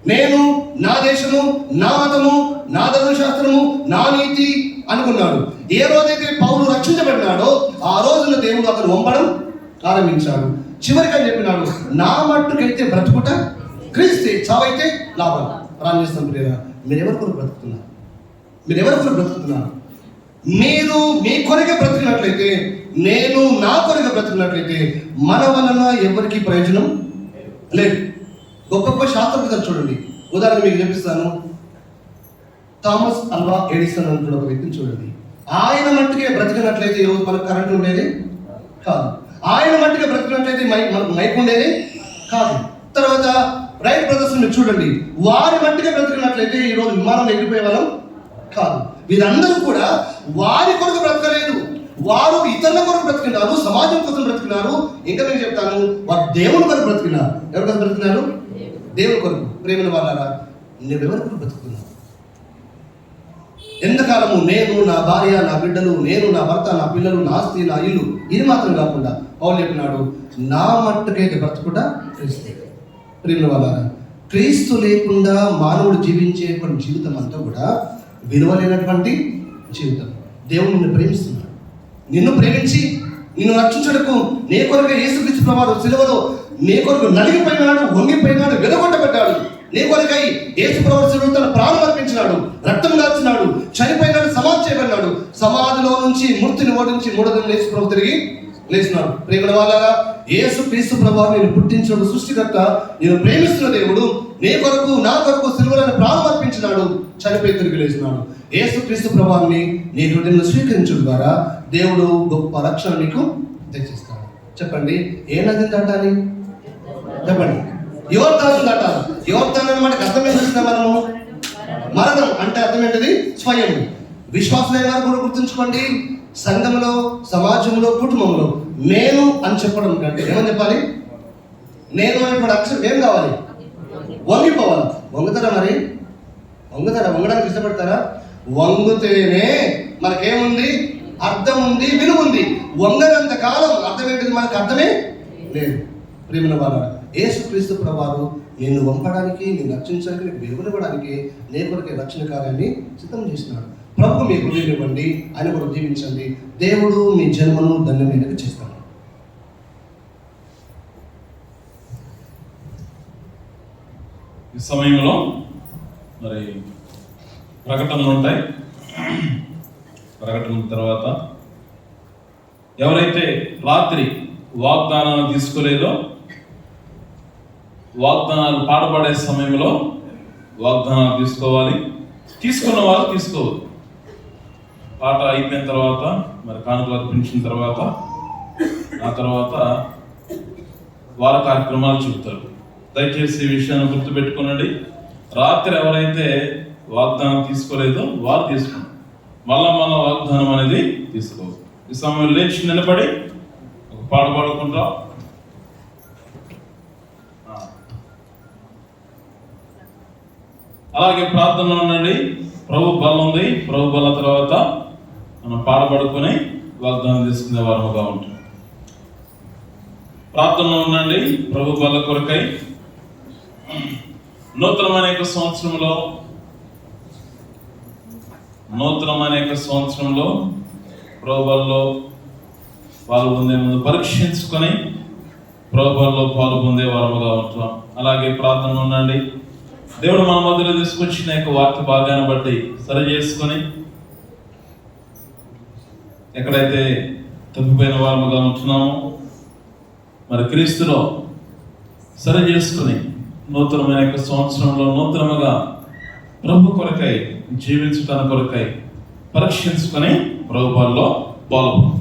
నేను, నా దేశము, నా మతము, నా ధర్మశాస్త్రము, నా నీతి అనుకున్నాడు. ఏ రోజైతే పౌలు రక్షించబడినాడో ఆ రోజున దేవుడు అతను వంపడం ఆరంభించాడు. చివరికి అని చెప్పినాడు నా మట్టుకైతే బ్రతుకుట క్రీస్తే, చావైతే లాభం. ప్రార్థిస్తాం ప్రియరా, మీరు ఎవరి కొరకు బ్రతుకుతున్నారు? మీరు ఎవరి కొరకు బ్రతుకుతున్నారు? మీరు మీ కొరకే బ్రతికినట్లయితే, నేను నా కొరకే బ్రతికినట్లయితే మన వలన ఎవరికి ప్రయోజనం లేదు. గొప్ప గొప్ప శాస్త్రవేత్తలు చూడండి, ఉదాహరణ మీకు చూపిస్తాను. థామస్ అల్వా ఎడిసన్ అంటున్న ఒక వ్యక్తిని చూడండి. ఆయన మట్టుకే బ్రతికినట్లయితే ఈరోజు మనకు కరెంట్ ఉండేది కాదు. ఆయన మట్టుగా బ్రతికినట్లయితే మనకు మైక్ ఉండేది కాదు. తర్వాత రైట్ బ్రదర్స్ మీరు చూడండి, వారి మట్టుగా బ్రతికినట్లయితే ఈరోజు విమానం ఎగిరిపోయే వాళ్ళం కాదు. వీరందరూ కూడా వారి కొరకు బ్రతకలేదు, వారు ఇతరుల కొరకు బ్రతికినారు, సమాజం కోసం బ్రతికినారు. ఇంకా నేను చెప్తాను, వారు దేవుని కొరకు బ్రతికినారు. ఎవరి కొరకు బ్రతికినారు? దేవుని కొరకు. ప్రేమ వాళ్ళారా, నువ్వెవరి కొరకు బ్రతుకుతున్నావు? ఎంతకాలము నేను, నా భార్య, నా బిడ్డలు, నేను, నా భర్త, నా పిల్లలు, నా ఆస్తి, నా ఇల్లు, ఇది మాత్రం కాకుండా పౌలు చెప్పినాడు నా మట్టుకైతే బ్రతుకుట క్రీస్తు. ప్రేమ వాళ్ళారా, క్రీస్తు లేకుండా మానవుడు జీవించే జీవితం అంతా కూడా విలువలేనటువంటి జీవితం. దేవుడు నిన్ను ప్రేమిస్తున్నాడు. నిన్ను ప్రేమించి నిన్ను రక్షించడకు నీ కొరకు యేసుక్రీస్తు ప్రభువు సిలువలో నీ కొరకు నలిగిపోయినాడు, వంగిపోయినాడు, వెదగొట్టబడ్డాడు. నీ కొరకై యేసు ప్రభువు సిలువలో తన ప్రాణం అర్పించినాడు, రక్తం దాల్చినాడు, చనిపోయినాడు, సమాధి చేయబడినాడు. సమాధిలో నుంచి మృతిని ఓడించి మూడో దినం యేసు ప్రభువు తిరిగి లేచినాడు. ప్రేమ వాళ్ళారా, యేసు క్రీస్తు ప్రభువు నేను పుట్టించాడు, సృష్టికర్త, నేను ప్రేమిస్తున్న దేవుడు నీ కొరకు, నా కొరకు సిలువలో ప్రాణం అర్పించినాడు, చనిపోయి తిరిగి లేచినాడు. యేసు క్రీస్తు ప్రభువుని నీ హృదయంలో స్వీకరించడం ద్వారా దేవుడు గొప్ప రక్షణ నీకు తెచ్చిస్తాడు. చెప్పండి, ఏ నదిని దాటాలి? చెప్పండి, యోర్దాను దాటాలి. యోర్దాను అన్నమాట అర్థం ఏం చేస్తున్నాం మనము? మరణం అంటే అర్థం ఏంటిది? స్వయం. విశ్వాసులైన వారు కూడా గుర్తుంచుకోండి, సంఘంలో, సమాజంలో, కుటుంబంలో నేను అని చెప్పడం కంటే ఏమని చెప్పాలి? నేను అనేటువంటి అక్షరం ఏం కావాలి? వంగిపోవాలి. వంగుతారా? మరి వంగుతారా? వంగడానికి ఇష్టపడతారా? వంగుతేనే మనకేముంది? అర్థం ఉంది, విలువ ఉంది. వంగనంత కాలం అర్థం ఏంటిది? మనకు అర్థమే లేదు. ప్రియమైన వారు, యేసుక్రీస్తు ప్రభువారు నిన్ను వంపడానికి, నిన్ను రక్షించడానికి, నీకు విలువనివ్వడానికి, నీ కొరకే రక్షణ కార్యాన్ని సిద్ధం చేసినాడు. ప్రభు మీ హృదయం ఇవ్వండి, ఆయన కూడా జీవించండి. దేవుడు మీ జన్మను ధన్యమైనది చేస్తాడు. ఈ సమయంలో మరి ప్రకటనలు ఉంటాయి. ప్రకటన తర్వాత ఎవరైతే రాత్రి వాగ్దానాలు తీసుకోలేదో, వాగ్దానాలు పాడబడే సమయంలో వాగ్దానాలు తీసుకోవాలి. తీసుకున్న వాళ్ళు తీసుకోవాలి. పాట అయిపోయిన తర్వాత మరి కానుకలు అర్పించిన తర్వాత ఆ తర్వాత వార కార్యక్రమాలు చెబుతారు. దయచేసి ఈ విషయాన్ని గుర్తుపెట్టుకోనండి. రాత్రి ఎవరైతే వాగ్దానం తీసుకోలేదో వారు తీసుకోండి. మళ్ళా వాగ్దానం అనేది తీసుకోవచ్చు. ఈ సమయంలో లేచి నిలబడి ఒక పాట పాడుకుంటాం. అలాగే ప్రార్థనలో ఉండండి. ప్రభు బలం ఉంది. ప్రభు బల తర్వాత మనం పాడబడుకొని వాగ్దానం తీసుకునే వారముగా ఉంటాం. ప్రార్థనలో ఉండండి. ప్రభు బల కొరకై నూతనమైన సంవత్సరంలో ప్రభువులో పాలు పొందే ముందు పరీక్షించుకొని ప్రభువులో పాలు పొందే వారముగా ఉంటాం. అలాగే ప్రార్థనలో ఉండండి. దేవుడు మన మధ్యలో తీసుకొచ్చిన యొక్క వాక్య భాగాన్ని బట్టి సరి చేసుకొని ఎక్కడైతే తప్పిపోయిన వారముగా ఉంటున్నామో మరి క్రీస్తులో సరి చేసుకుని నూతనమైన సంవత్సరంలో నూతనముగా ప్రభు కొరకై జీవించటానికి కొరకై పరీక్షించుకొని ప్రభువులో పాల్గొంటాం.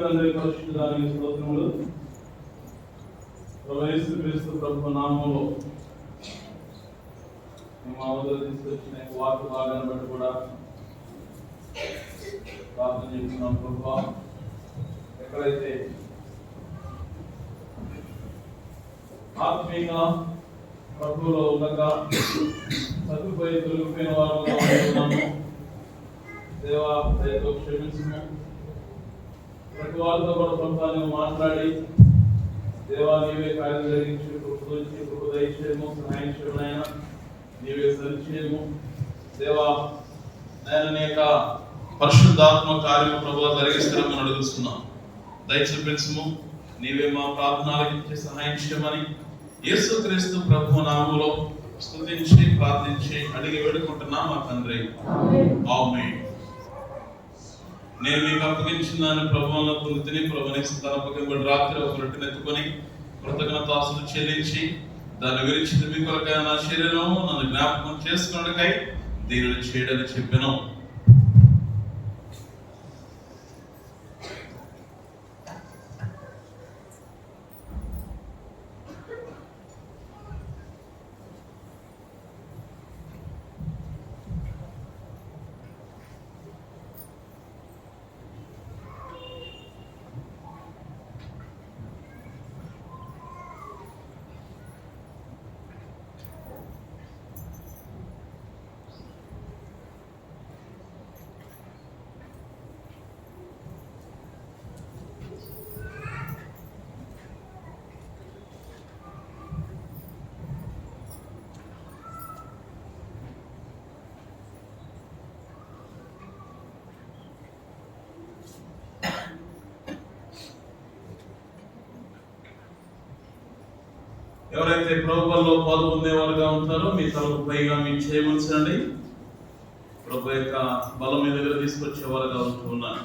తండ్రి పరిశుద్ధానికి స్తోత్రములు. యేసుక్రీస్తు ప్రభు నామములో మేము అవతల తీసుకొచ్చిన వాక్య భాగాన్ని బట్టి కూడా ప్రార్థన చేస్తున్నాం. ప్రభు ఎక్కడైతే ఆత్మీయంగా ప్రభువులో ఉండగా చదువుపోయి తొలగిపోయిన వారుగా ఉంటున్నాము. దేవా దయతో క్షమించుము. ప్రతి వారితో కూడా ప్రభుత్వాన్ని మాట్లాడి దేవా నీవే కార్యం జరిగించి కృప దయచేయము, సహాయం చేయము, నీవే సరిచేయము. దేవా నేను నీ యొక్క పరిశుద్ధాత్మ కార్యము ప్రభువా జరిగిస్తామని అడుగుతున్నాం. దయ చూపించము. నీవే మా ప్రార్థనలకి సహాయం చేయమని యేసుక్రీస్తు ప్రభు నామములో స్తుతించి ప్రార్థించి అడిగి వేడుకుంటున్నాం మా తండ్రి. ఆమేన్. నేను మీకు అప్పగించిందని ప్రభువులో పొందితిని. ప్రభుని అప్పగింపబడి రాత్రి ఒక రొట్టెను ఎత్తుకొని కృతజ్ఞతాస్తుతులు చెల్లించి దాన్ని విరిచి మీ కొరకై నా శరీరం నన్ను జ్ఞాపకం చేసుకున్నకై దీనిని చేయడని చెప్పాను. ఎవరైతే ప్రభువులో పాల్గొనేవారుగా ఉంటారో మీ తలకు పైగా మీ చేయవలసినండి ప్రభు యొక్క బలం మీ దగ్గర తీసుకొచ్చేవారుగా ఉంటున్నారు.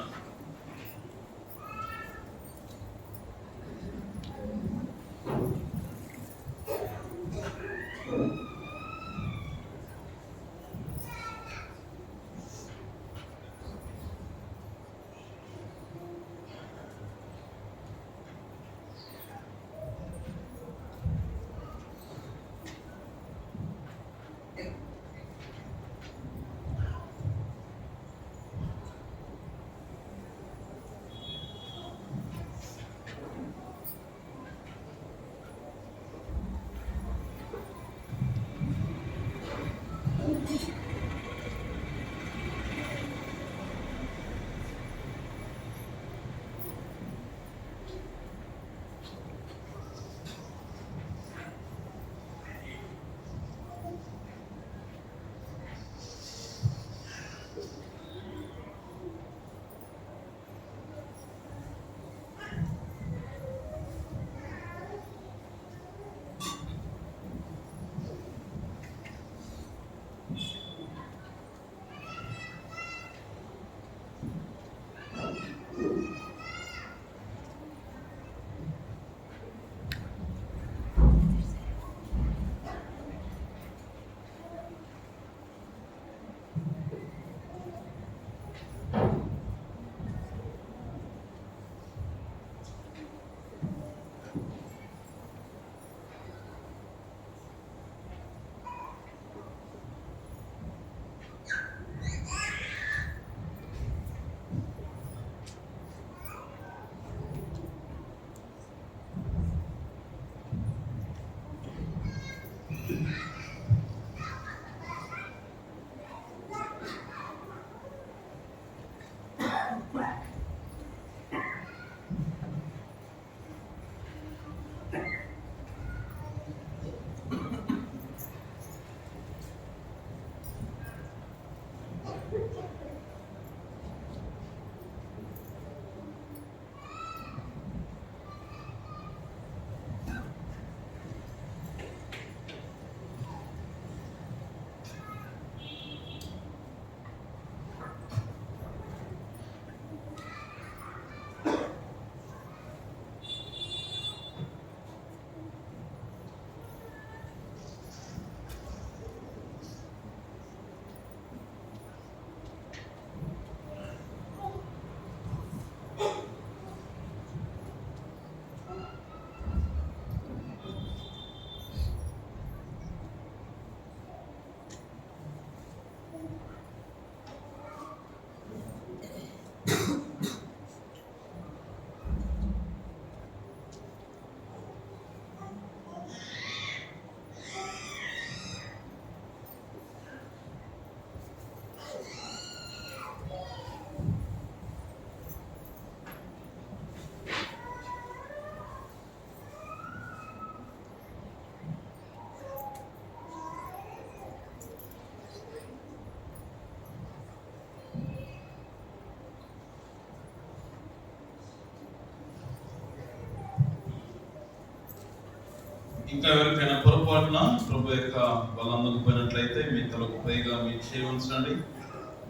ఇంకా ఎవరికైనా పొరపాటున ప్రభు యొక్క బలం అందుకుపోయినట్లయితే మీ తలకు పైగా మీ చేయి ఉంచండి.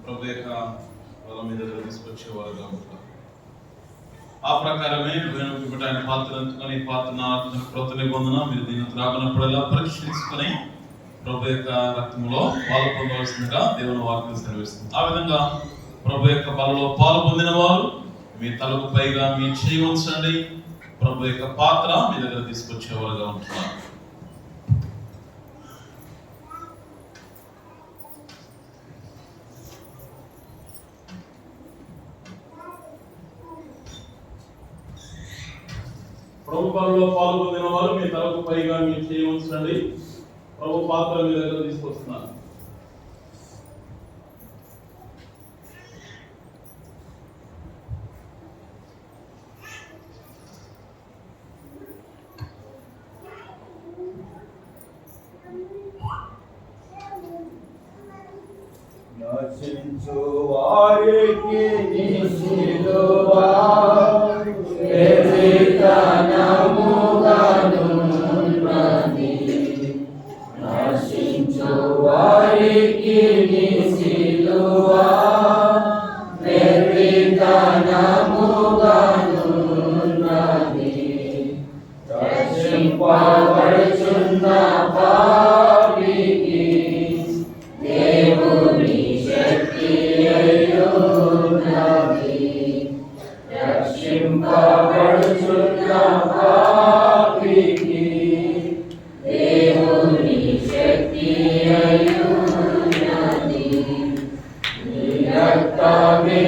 ప్రభు యొక్క బలం మీద తీసుకొచ్చేవారుగా ఉంటారు. ఆ ప్రకారమే ఆయన పాత్ర అందుకొని పాత్ర క్రొత్త నిబంధన మీరు దీన్ని త్రాగినప్పుడల్లా పరీక్షించుకొని ప్రభు యొక్క రక్తంలో పాలు పొందవలసిందిగా దేవుని వాక్యం సెలవిస్తుంది. ఆ విధంగా ప్రభు యొక్క బలలో పాలు పొందిన వారు మీ తలకు పైగా మీ చేయి ఉంచండి. ప్రభు యొక్క పాత్ర మీ దగ్గర తీసుకొచ్చేవారుగా ఉంటున్నారు. ప్రభు బలలో పాలు పొందిన వారు మీ తలకు పైగా మీ చేయి ఉంచండి. ప్రభు పాత్ర మీ దగ్గర తీసుకొస్తున్నారు. నశించు వారికి నీ శిలువ నశించు వారికి నీ శిలువ రక్షింపబడుచున్న పాపికి దేవుని శక్తి అయ్యున్నది. రక్షింపబడుచున్న పాపికి దేవుని శక్తి అయ్యున్నది. నీ రక్తమే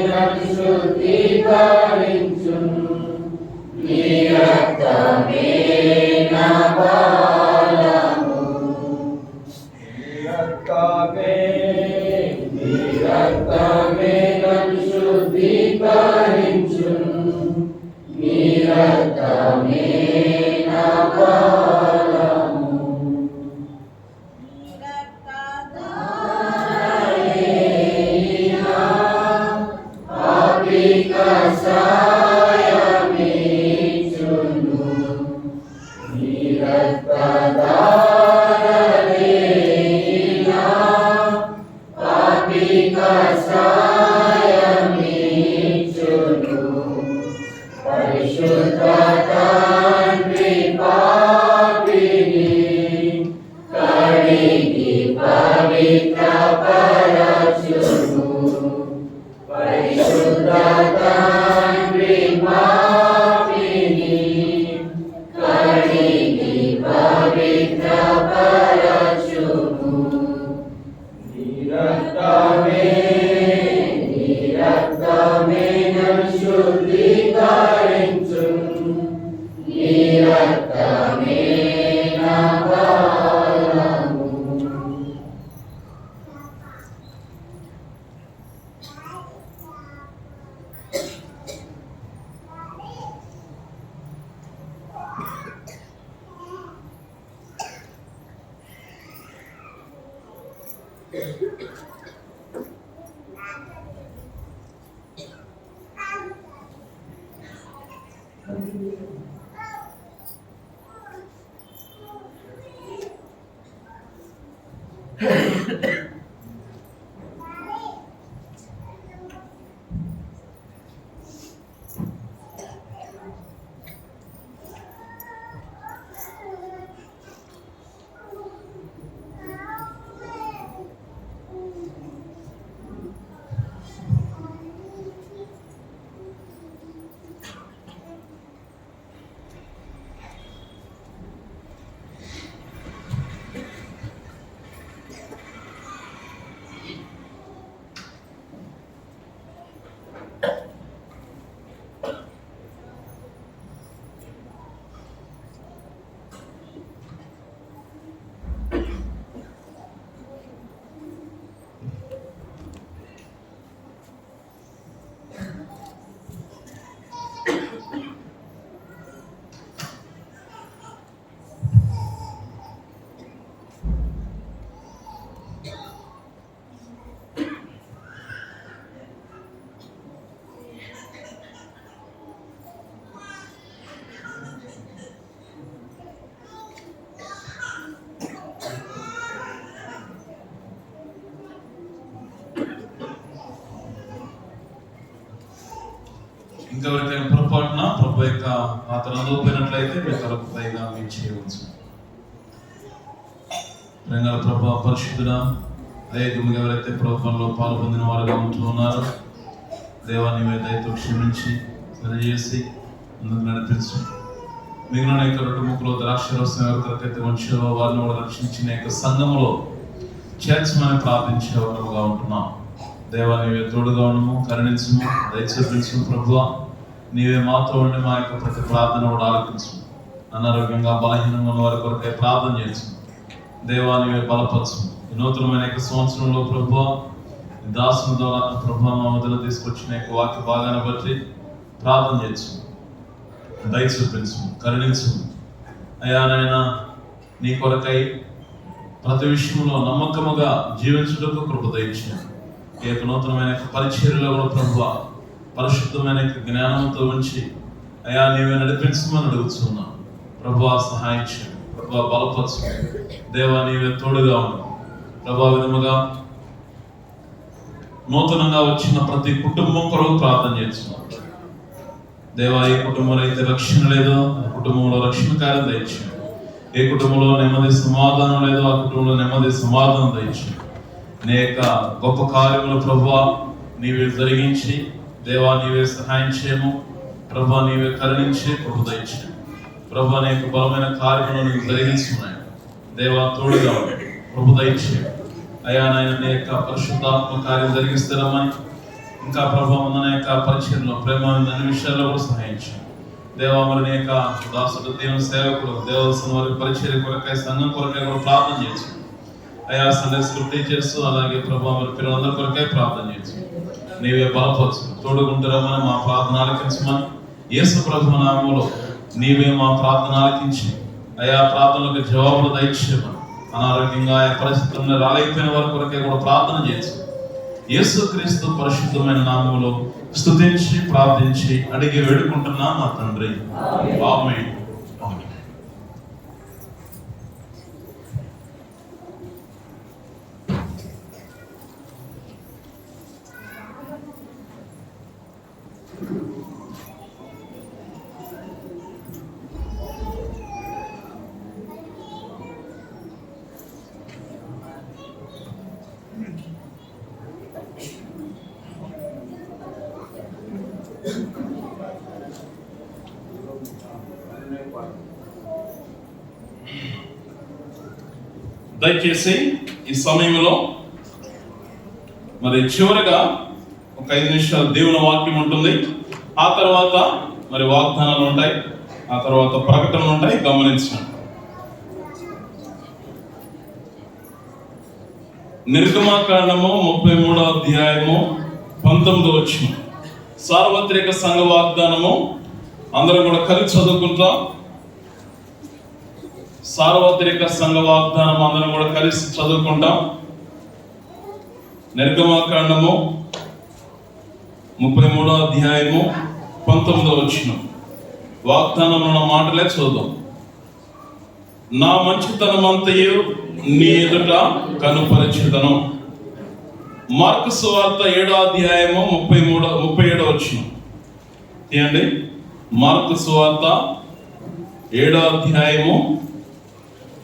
నన్ను శుద్ధీకరించును. నీ రక్తమే నా బలము. నీ రక్తమే నన్ను శుద్ధీకరించును. నీ రక్తమే నా బలము. సాయమిచ్చును. నీ రక్తధారలేనా పాపిక సాయమిచ్చును. పరిశుద్ధ తండ్రి పాపిని కడిగి పవిత్రపరచును. పరిశుద్ధ తండ్రి పాపిని కడిగి పవిత్రపరచును. నీ రక్తమే నన్ను శుద్ధీకరించును. నీ రక్తమే క్షణమే నా కాలము. ఇంకెవరికైనా పొరపాటున ప్రభు యొక్క పాత్ర అందుపోయినట్లయితే మీ తరపు పైగా మీరు చేయవచ్చు. రంగాల ప్రభు పరిశుద్ధుడ అయ్యే ఎవరైతే ప్రభుత్వంలో పాల్పొందిన వారుగా ఉంటూ ఉన్నారో దేవా నీవే దయతో క్షమించి సరిచేసి ముందుకు నడిపించు. మిగిలిన యొక్క రొట్టె ముక్కలు ద్రాక్షరసం ఎవరికైతే ఉంచారో వారిని కూడా రక్షించిన యొక్క సంఘంలో చేర్చమని ప్రార్థించే వారుగా ఉంటున్నాం. దేవా నీవే తోడుగా ఉండము, కరుణించము, దయచేపించు. ప్రభువా నీవే మాతో ఉండి మా యొక్క ప్రతి ప్రార్థన కూడా ఆలకించు. అనారోగ్యంగా బలహీనంగా ఉన్న వారి కొరకై ప్రార్థన చేయొచ్చు. దేవా నీవే బలపరచు. ఈ నూతనమైన యొక్క సంవత్సరంలో ప్రభువా దాసుని ద్వారా ప్రభువా మా మొదలు తీసుకొచ్చిన యొక్క వాక్య భాగాన్ని బట్టి ప్రార్థన చేయొచ్చు. దయ చూపించు, కరుణించు. అయ్యా నాయనా నీ కొరకై ప్రతి విషయంలో నమ్మకముగా జీవించుటకు కృప దయచేయండి. ఈ యొక్క నూతనమైన పరిచర్యలో కూడా ప్రభువా పరిశుద్ధమైన జ్ఞానంతో ఉంచి అయ్యా నీవే నడిపించమని అడుగుతున్నాను. ప్రభువా సహాయం చేయండి, ప్రభువా బలపరచు. దేవా నీవే తోడుగా ఉండు. ప్రభా విధముగా నూతనంగా వచ్చిన ప్రతి కుటుంబం కొరకు ప్రార్థన చేస్తున్నాం. దేవా ఏ కుటుంబంలో అయితే రక్షణ లేదో ఆ కుటుంబంలో రక్షణ కార్యం దయచేయండి. ఏ కుటుంబంలో నెమ్మది సమాధానం లేదో ఆ కుటుంబంలో నెమ్మది సమాధానం దయచేయండి. నీ యొక్క గొప్ప కార్యములు ప్రభువా నీవే జరిగించి దేవా నీవే సహాయం చేయము. ప్రభా నీవే కరుణించి కృప దయచేయండి. ప్రభా నీ యొక్క బలమైన కార్యములు నీవు జరిగించున్నాయి. దేవా తోడుగా ఉండండి, కృప దయచేయండి. అయ్యా నాయన నీ యొక్క పరిశుద్ధాత్మ కార్యం జరిగిస్తారమ్మని ఇంకా ప్రభా మన యొక్క పరిచయంలో ప్రేమ అన్ని విషయాల్లో కూడా సహాయం చేయండి. దేవా మరి నీ యొక్క దాసుడు దేవుని సేవకుడు దేవదర్శన వారి పరిచర్య కొరకై సంఘం కొరకై కూడా ప్రార్థన చేయొచ్చు. అయా సండే స్కూల్ టీచర్స్ అలాగే ప్రభా మరి పిల్లలందరి కొరకై ప్రార్థన చేయొచ్చు. నీవే బలపరచు, తోడుకుంటారమ్మని మా ప్రార్థన ఆలకించమని యేసు ప్రభు నామములో నీవే మా ప్రార్థన ఆలకించి అయా ప్రార్థనలకు జవాబులు దయచేయమని అనారోగ్యంగా ఆయా పరిస్థితులను రాలేకపోయిన వారి కొరకై కూడా ప్రార్థన చేయొచ్చు. యేసు క్రీస్తు పరిశుద్ధమైన నామములో స్తుతించి ప్రార్థించి అడిగి వేడుకుంటున్నా మా తండ్రి, ఆమేన్. దయచేసి ఈ సమయంలో మరి చివరిగా ఒక 5 నిమిషాలు దేవుని వాక్యం ఉంటుంది. ఆ తర్వాత మరి వాగ్దానాలు ఉంటాయి. ఆ తర్వాత ప్రకటనలు ఉంటాయి, గమనించండి. నిర్గమకాండము 33వ అధ్యాయము 19వ వచనం. సార్వత్రిక సంఘ వాగ్దానము అందరం కూడా కలిసి చదువుకుంటాం. సార్వత్రిక సంఘ వాగ్దానం అందరం కూడా కలిసి చదువుకుంటాం. నిర్గమకాండము 33వ అధ్యాయము 19వ వచనం. వాగ్దానం ఉన్న మాటలే చూద్దాం. నా మంచితనమంతయు నీ ఎదుట కనుపరచెదను. మార్కు సువార్త 7వ అధ్యాయము 37వ వచనం తీయండి. మార్కు సువార్త 7వ అధ్యాయము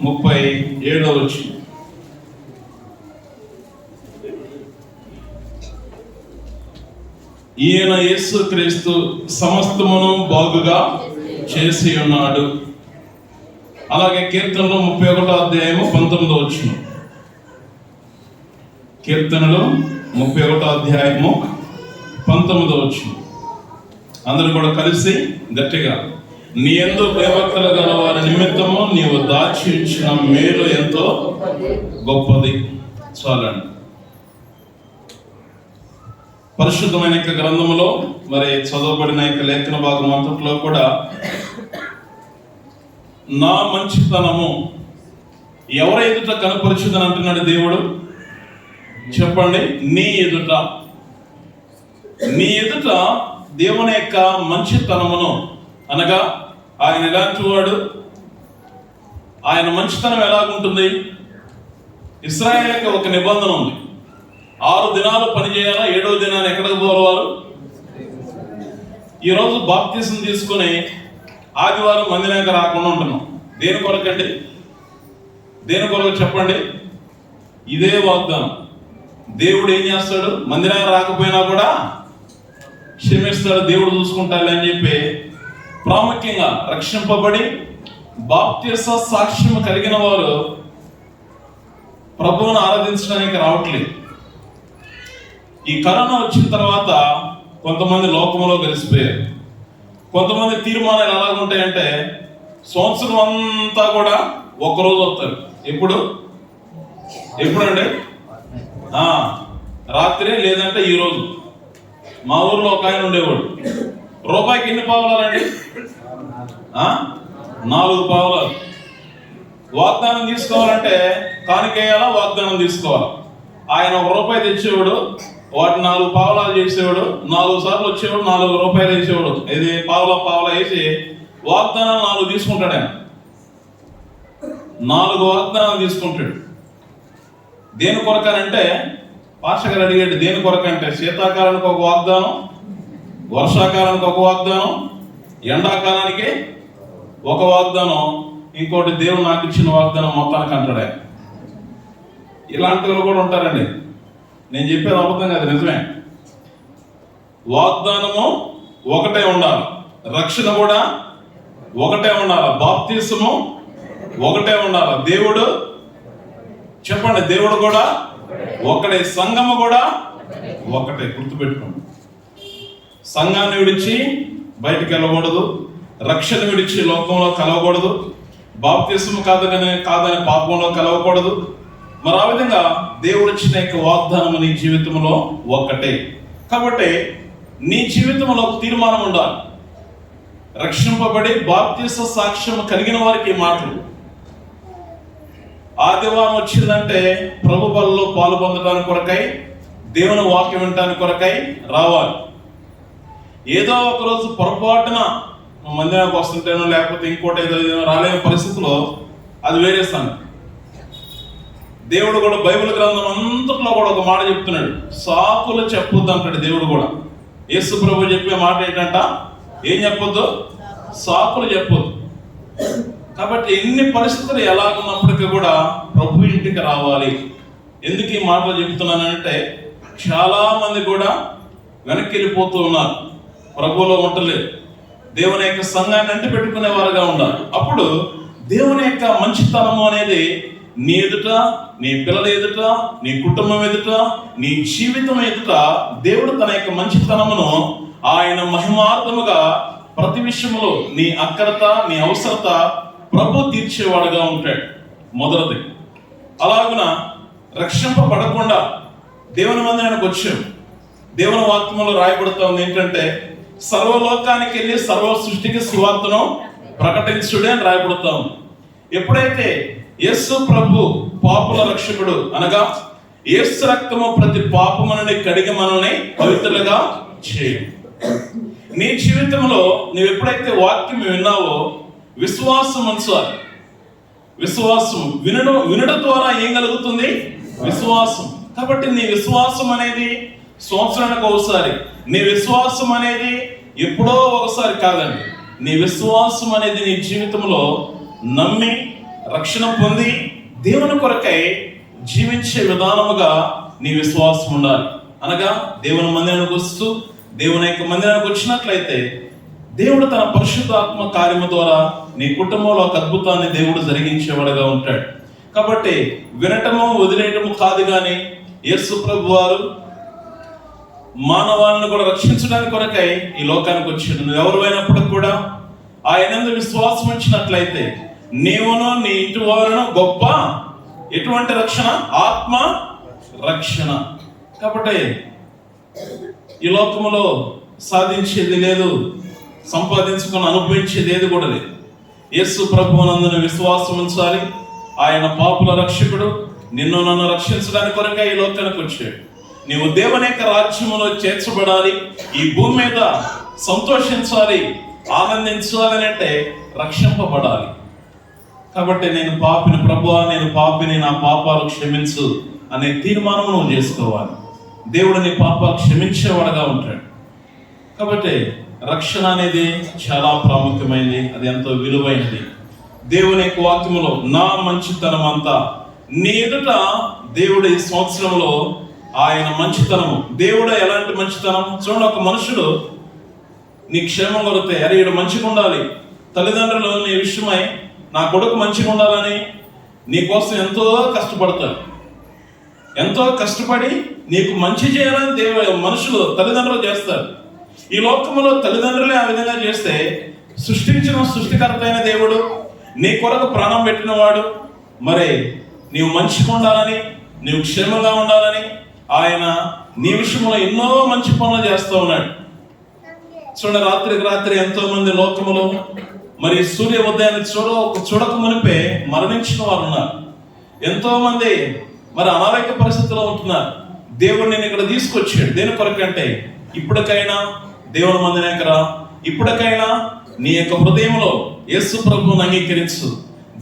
37వ వచనం. ఈయన యేసుక్రీస్తు సమస్తమును బాగుగా చేసి ఉన్నాడు. అలాగే కీర్తనలు 31వ అధ్యాయము 19వ వచనం. కీర్తనలు 31వ అధ్యాయము 19వ వచనం. అందరూ కూడా కలిసి గట్టిగా, నీ యందు భయభక్తులు గల వారి నిమిత్తము నీవు దాచి ఉంచిన మేలు ఎంతో గొప్పది. చాలండి. పరిశుద్ధమైన గ్రంథములో మరి చదవబడిన లేఖన భాగం అంతట్లో కూడా నా మంచితనము ఎవరి ఎదుట కనపరిచిందని అంటున్నాడు దేవుడు. చెప్పండి, నీ ఎదుట. నీ ఎదుట దేవుని యొక్క మంచితనమును, అనగా ఆయన ఎలాంటి వాడు, ఆయన మంచితనం ఎలాగుంటుంది. ఇశ్రాయేలుకి ఒక నిబంధన ఉంది. 6 దినాలు పని చేయాలా, 7వ దినాన్ని ఎక్కడికి పోవాలి? ఈరోజు బాప్తిసం తీసుకుని ఆదివారం మందిరానికి రాకుండా ఉంటున్నాం. దేని కొరకండి? దేని కొరకు చెప్పండి? ఇదే వాగ్దానం. దేవుడు ఏం చేస్తాడు? మందిరానికి రాకపోయినా కూడా క్షమిస్తాడు, దేవుడు చూసుకుంటాడు అని చెప్పి ప్రాముఖ్యంగా రక్షింపబడి బాప్తిస సాక్ష్యం కలిగిన వారు ప్రభువును ఆరాధించడానికి రావట్లేదు. ఈ కరోనా వచ్చిన తర్వాత కొంతమంది లోకంలో కలిసిపోయారు. కొంతమంది తీర్మానాలు ఎలాగుంటాయంటే సంవత్సరం అంతా కూడా ఒక్కరోజు వస్తారు. ఎప్పుడండి? రాత్రి, లేదంటే ఈరోజు. మా ఊర్లో ఒక ఆయన ఉండేవాడు. రూపాయికి ఎన్ని పావులాలండి? 4 పావులాలు. వాగ్దానం తీసుకోవాలంటే కానికేయాలా, వాగ్దానం తీసుకోవాలి. ఆయన 1 రూపాయి తెచ్చేవాడు, వాటి 4 పావులాలు చేసేవాడు, 4 సార్లు వచ్చేవాడు, 4 రూపాయలు వేసేవాడు. ఇది పావులా వేసి వాగ్దానాలు 4 తీసుకుంటాడు. ఆయన 4 వాగ్దానాలు తీసుకుంటాడు. దేని కొరకనంటే, పాస్టర్ గారు అడిగాడు దేని కొరకంటే, శీతాకాలానికి ఒక వాగ్దానం, వర్షాకాలానికి ఒక వాగ్దానం, ఎండాకాలానికి ఒక వాగ్దానం, ఇంకోటి దేవుడు నాకు ఇచ్చిన వాగ్దానం మొత్తానికి అంటాడు. ఇలాంటి వాళ్ళు కూడా ఉంటారండి. నేను చెప్పేది అబద్ధం కాదు, నిజమే. వాగ్దానము ఒకటే ఉండాలి, రక్షణ కూడా ఒకటే ఉండాలి, బాప్తిసము ఒకటే ఉండాలి. దేవుడు, చెప్పండి, దేవుడు కూడా ఒకటే, సంఘము కూడా ఒకటే. గుర్తుపెట్టుకోండి. సంఘాన్ని విడిచి బయటికి వెళ్ళకూడదు, రక్షణ విడిచి లోకంలో కలవకూడదు, బాప్తిసము కాదని పాపంలో కలవకూడదు. మరి ఆ విధంగా దేవుడు ఇచ్చిన యొక్క వాగ్దానం నీ జీవితంలో ఒక్కటే. కాబట్టి నీ జీవితంలో ఒక తీర్మానం ఉండాలి. రక్షింపబడి బాప్తిస సాక్ష్యం కలిగిన వారికి మాటలు. ఆదివారం వచ్చిందంటే ప్రభు బలలో పాలు పొందడానికి కొరకై, దేవుని వాక్యం వినడానికి కొరకై రావాలి. ఏదో ఒక రోజు పొరపాటున మందిరానికి వస్తుంటేనో లేకపోతే ఇంకోటి ఏదో రాలేని పరిస్థితిలో అది వేరే సంగతి. దేవుడు కూడా బైబిల్ గ్రంథం అంతట్లో కూడా ఒక మాట చెప్తున్నాడు, సాకులు చెప్పొద్దు అంటాడు దేవుడు కూడా. యేసు ప్రభు చెప్పే మాట ఏంటంట, ఏం చెప్పొద్దు? సాకులు చెప్పొద్దు. కాబట్టి ఎన్ని పరిస్థితులు ఎలాగున్నప్పటికీ కూడా ప్రభు ఇంటికి రావాలి. ఎందుకు ఈ మాటలు చెప్తున్నానంటే, చాలా మంది కూడా వెనక్కి వెళ్ళిపోతూ ఉన్నారు, ప్రభువులో ఉండలేదు. దేవుని యొక్క సంఘాన్ని అంటి పెట్టుకునే వారుగా ఉండాలి. అప్పుడు దేవుని యొక్క మంచితనము అనేది నీ ఎదుట, నీ పిల్లల ఎదుట, నీ కుటుంబం ఎదుట, నీ జీవితం ఎదుట దేవుడు తన యొక్క మంచితనమును ఆయన మహిమార్థముగా ప్రతి విషయంలో నీ అక్కరత, నీ అవసరత ప్రభు తీర్చేవాడుగా ఉంటాడు. మొదటిది. అలాగున రక్షింపబడకుండా దేవుని మందిరానికి వచ్చాం. దేవుని వాక్యంలో రాయబడుతూ ఉంది ఏంటంటే, సర్వలోకానికి వెళ్ళి సర్వ సృష్టికి సువార్తను ప్రకటించుడే అని రాయబడుతూ ఉంది. ఎప్పుడైతే యేసు ప్రభు పాపుల రక్షకుడు అనగా యేసు రక్తము ప్రతి పాపము నుండి కడిగి మనల్ని పవిత్రులుగా చేయు. నీ జీవితంలో నువ్వు ఎప్పుడైతే వాక్యం విన్నావో విశ్వాసం ఉంచాలి. విశ్వాసం వినడం ద్వారా ఏం కలుగుతుంది? విశ్వాసం. కాబట్టి నీ విశ్వాసం అనేది సంవత్సరానికి ఒకసారి, నీ విశ్వాసం అనేది ఎప్పుడో ఒకసారి కాదండి. నీ విశ్వాసం అనేది నీ జీవితంలో నమ్మి రక్షణ పొంది దేవుని కొరకై జీవించే విధానముగా నీ విశ్వాసం ఉండాలి. అనగా దేవుని మందిరానికి వస్తూ దేవుని యొక్క మందిరానికి వచ్చినట్లయితే దేవుడు తన పరిశుద్ధాత్మ కార్యము ద్వారా నీ కుటుంబంలో ఒక అద్భుతాన్ని దేవుడు జరిగించేవాడుగా ఉంటాడు. కాబట్టి వినటము వదిలేయటము కాదు, కానీ యేసు ప్రభు వారు మానవాళ్ళను కూడా రక్షించడానికి కొరకై ఈ లోకానికి వచ్చాడు. నువ్వు ఎవరు అయినప్పటికి కూడా ఆయన విశ్వాసం ఉంచినట్లయితే నీవును నీ ఇంటి వారును గొప్ప ఎటువంటి రక్షణ? ఆత్మ రక్షణ. కాబట్టి ఈ లోకములో సాధించేది లేదు, సంపాదించుకొని అనుభవించేది ఏది కూడా లేదు. యేసు ప్రభువునందున విశ్వాసం ఉంచాలి. ఆయన పాపుల రక్షకుడు, నిన్ను నన్ను రక్షించడానికి కొరకే ఈ లోకానికి వచ్చాడు. నీవు దేవుని యొక్క రాజ్యములో చేర్చబడాలి, ఈ భూమి మీద సంతోషించాలి, ఆనందించాలి అంటే రక్షింపబడాలి. కాబట్టి నేను పాపిని ప్రభువా, నేను పాపిని, నా పాపాలు క్షమించు అనే తీర్మానం నువ్వు చేసుకోవాలి. దేవుడు నీ పాపాలు క్షమించేవాడుగా ఉంటాడు. కాబట్టి రక్షణ అనేది చాలా ప్రాముఖ్యమైనది, అది ఎంతో విలువైనది. దేవుని యొక్క వాక్యములో నా మంచితనం అంతా నీ ఎదుట దేవుడు ఈ సంవత్సరంలో ఆయన మంచితనము, దేవుడు ఎలాంటి మంచితనం చూడండి. ఒక మనుషుడు నీ క్షేమం కొరితే, అరే వీడు మంచిగా ఉండాలి, తల్లిదండ్రులు నీ విషయమై నా కొడుకు మంచిగా ఉండాలని నీ కోసం ఎంతో కష్టపడతారు. ఎంతో కష్టపడి నీకు మంచి చేయాలని మనుషులు తల్లిదండ్రులు చేస్తారు. ఈ లోకంలో తల్లిదండ్రులే ఆ విధంగా చేస్తే సృష్టించిన సృష్టికర్త అయిన దేవుడు, నీ కొరకు ప్రాణం పెట్టిన వాడు, మరి నీవు మంచిగా ఉండాలని, నీవు క్షేమంగా ఉండాలని ఆయన నీ విషయంలో ఎన్నో మంచి పనులు చేస్తూ ఉన్నాడు. చూడండి, రాత్రికి రాత్రి ఎంతో మంది లోకములో మరి సూర్య ఉదయాన్ని చూడక మునిపే మరణించిన వారు ఉన్నారు. ఎంతో మంది మరి అనారోగ్య పరిస్థితుల్లో ఉంటున్నారు. దేవుడు నేను ఇక్కడ తీసుకొచ్చాడు దేని కొరకంటే, ఇప్పటికైనా దేవుని మందిరానికి రా, ఇప్పటికైనా నీ యొక్క హృదయంలో యేసు ప్రభువుని అంగీకరించు.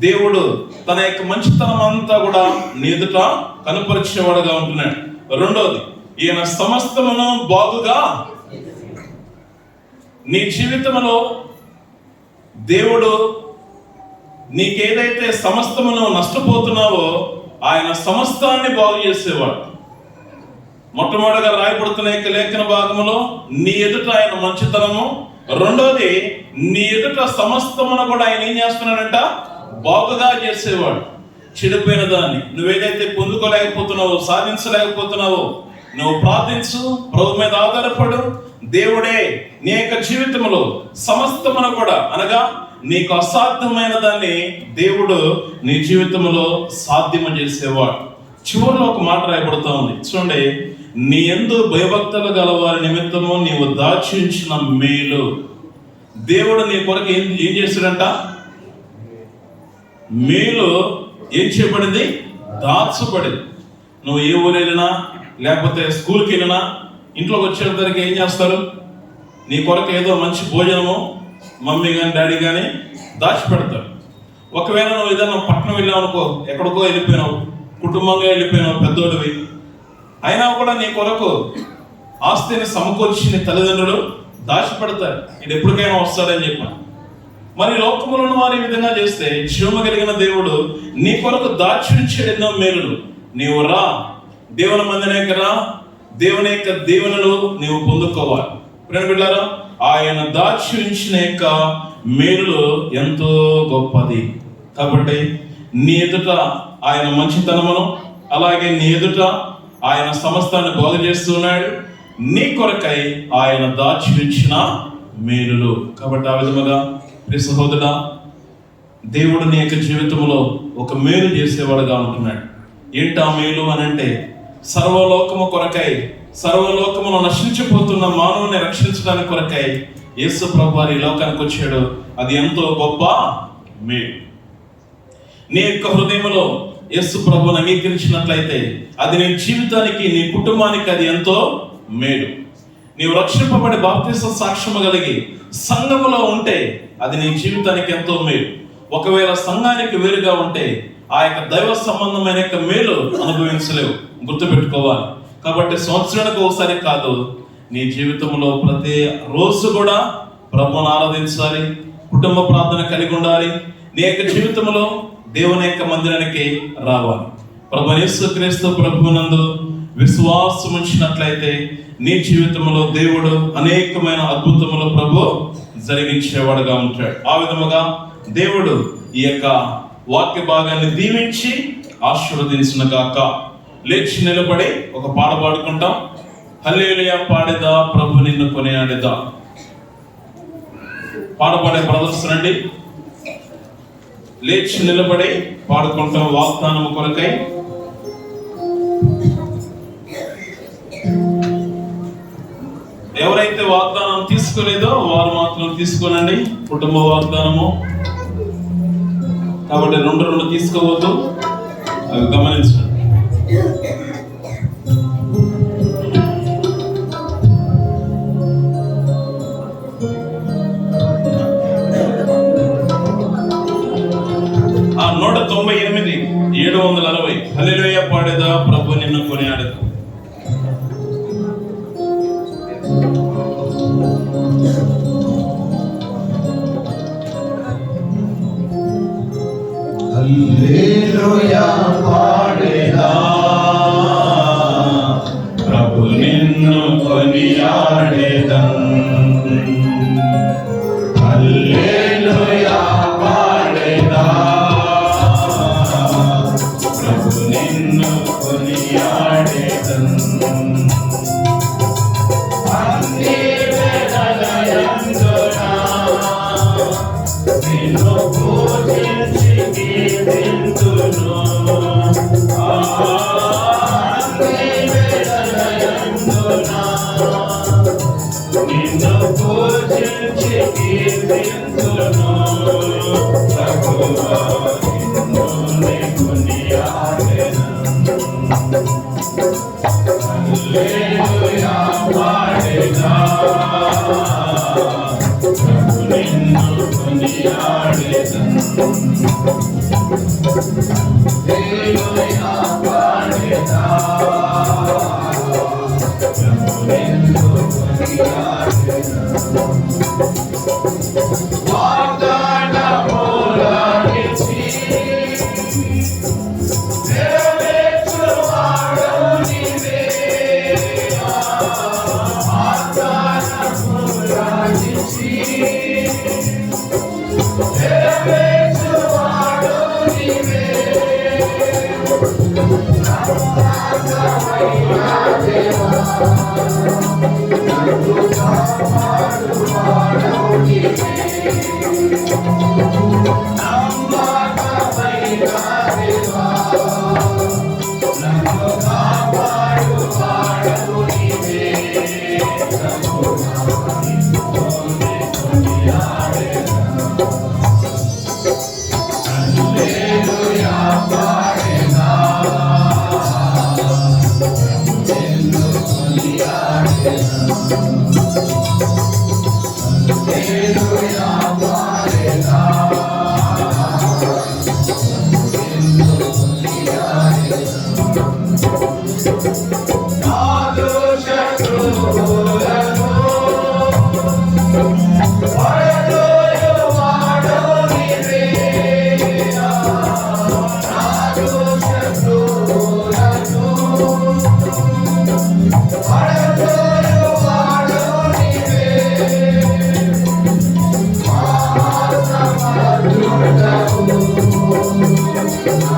దేవుడు తన యొక్క మంచితనం అంతా కూడా నీ ఎదుట కనుపరిచేవాడుగా ఉంటున్నాడు. రెండోది, ఈయన సమస్తమును బాగుగా. నీ జీవితంలో దేవుడు నీకేదైతే సమస్తమును నష్టపోతున్నావో ఆయన సమస్తాన్ని బాగు చేసేవాడు. మొట్టమొదటిగా రాయబడుతున్న యొక్క లేఖన భాగములో నీ ఎదుట ఆయన మంచితనము, రెండోది నీ ఎదుట సమస్తమును కూడా ఆయన ఏం చేస్తున్నాడంట? బాగుగా చేసేవాడు. చెడిపోయిన దాన్ని నువ్వేదైతే పొందుకోలేకపోతున్నావో, సాధించలేకపోతున్నావో నువ్వు ప్రార్థించు, ప్రభు మీద ఆధారపడు. దేవుడే నీ యొక్క జీవితంలో సమస్తమును కూడా, అనగా నీకు అసాధ్యమైన దాన్ని దేవుడు నీ జీవితంలో సాధ్యము చేసేవాడు. చివరిలో ఒక మాట రాయబడుతూ ఉంది చూడండి, నీ యందు భయభక్తులు గల వారి నిమిత్తము నీవు దాచించిన మేలు. దేవుడు నీ కొరకు ఏం చేశాడంట? మేలు ఏం చేయబడింది? దాచబడింది. నువ్వు ఏ ఊరు వెళ్ళినా, లేకపోతే స్కూల్కి వెళ్ళినా, ఇంట్లోకి వచ్చేసరికి ఏం చేస్తారు? నీ కొరకు ఏదో మంచి భోజనము మమ్మీ కానీ డాడీ కానీ దాచిపెడతారు. ఒకవేళ నువ్వు ఏదైనా పట్టణం వెళ్ళావు అనుకో, ఎక్కడికో వెళ్ళిపోయినావు, కుటుంబంగా వెళ్ళిపోయినావు, పెద్దోడివి అయినా కూడా నీ కొరకు ఆస్తిని సమకూర్చి నీ తల్లిదండ్రులు దాచిపెడతారు, ఇది ఎప్పటికైనా వస్తాడని చెప్పాను. మరి లోకములో ఉన్న వారు ఈ విధంగా చేస్తే జీవము కలిగిన దేవుడు నీ కొరకు దాచి ఉంచాడు ఎన్నో మేలులు. నీవు రా, దేవుని మందిరానికి రా, దేవుని యొక్క దీవెనలు నీవు పొందుకోవాలి. ప్రేమ బిడ్డలారా, ఆయన దాచి ఉంచిన యొక్క మేలులు ఎంతో గొప్పది. కాబట్టి నీ ఎదుట ఆయన మంచితనమును, అలాగే నీ ఎదుట ఆయన సమస్తాన్ని బాగు చేస్తున్నాడు. నీ కొరకై ఆయన దాచి ఉంచిన మేలులు. కాబట్టి ఆ విధముగా ప్రియ సహోదరా, దేవుడు నీ యొక్క జీవితంలో ఒక మేలు చేసేవాడుగా ఉంటున్నాడు. ఏంటి ఆ మేలు అని అంటే, సర్వలోకము కొరకై, సర్వలోకమును నశించిపోతున్న మానవుని రక్షించడానికి కొరకై యేసు ప్రభు వారి లోకానికి వచ్చాడు. అది ఎంతో గొప్ప మేలు. నీ యొక్క హృదయంలో యేసు ప్రభువుని అంగీకరించినట్లయితే అది నీ జీవితానికి, నీ కుటుంబానికి అది ఎంతో మేలు. నీవు రక్షింపబడి బాప్తిస్మ సాక్ష్యము కలిగి సంఘములో ఉంటే అది నీ జీవితానికి ఎంతో మేలు. ఒకవేళ సంఘానికి వేరుగా ఉంటే ఆ యొక్క దైవ సంబంధమైన యొక్క మేలు అనుభవించలేవు. గుర్తుపెట్టుకోవాలి. కాబట్టి సంవత్సరానికి ఒకసారి కాదు, నీ జీవితంలో ప్రతి రోజు కూడా ప్రభువును ఆరాధించాలి, కుటుంబ ప్రార్థన కలిగి ఉండాలి. నీ యొక్క జీవితంలో దేవుని యొక్క మందిరానికి రావాలి. ప్రభు యేసుక్రీస్తు ప్రభువునందు విశ్వాసం ఉంచినట్లయితే నీ జీవితంలో దేవుడు అనేకమైన అద్భుతములు ప్రభు జరిగించేవాడుగా ఉంటాడు. ఆ విధముగా దేవుడు ఈ యొక్క వాక్య భాగాన్ని దీవించి ఆశీర్వదించును గాక. లేచి నిలబడి ఒక పాట పాడుకుంటాం. హల్లెలూయా పాడేదా ప్రభు నిన్ను కొనియాడేదా. పాడబడే బ్రదర్స్ రండి, లేచి నిలబడి పాడుకుంటాం వాగ్దానము కొరకై. ఎవరైతే వాగ్దానం తీసుకోలేదో వారు మాత్రం తీసుకోనండి. కుటుంబ వాగ్దానము కాబట్టి రెండు తీసుకోవద్దు, అవి గమనించండి. ఆ 198 760 హల్లెలూయా పాడేదా ప్రభు నిన్ను కొనియాడేదా. హల్లెలూయా పాడేదా ప్రభు నిన్ను కొనియాడేదా. హల్లెలూయా పాడేదా ప్రభు నిన్ను కొనియాడేదా. అన్ని వేళలయందునా నిన్ను పూజించి కీర్తింతును. అన్ని వేళలయందునా నిన్ను పూజించి కీర్తింతును. ప్రభువా నిన్ను కొనియాడెదను. హల్లెలూయా పాడేదా ప్రభు నిన్ను కొనియాడెదను. హల్లెలూయా పాడేదా ప్రభు నిన్ను కొనియాడెదను. వాగ్దానములనిచ్చి నెరవేర్చువాడవు నీవే. వాగ్దానములనిచ్చి నెరవేర్చువాడవు నీవే. నమ్మకమైన దేవా నన్ను కాపాడువాడవు నీవే. నమ్మకమైన దేవా నన్ను కాపాడువాడవు నీవే. ప్రభువా నిన్ను కొనియాడెదను. హల్లెలూయా పాడేదా ప్రభు నిన్ను కొనియాడెదను. హల్లెలూయా పాడేదా నిన్ను కొనియాడెదను. నా దోషకులను పడదోయువాడవు నీవే. నా దోషకులను పడదోయువాడవు నీవే. మహాసమర్థుడవు నా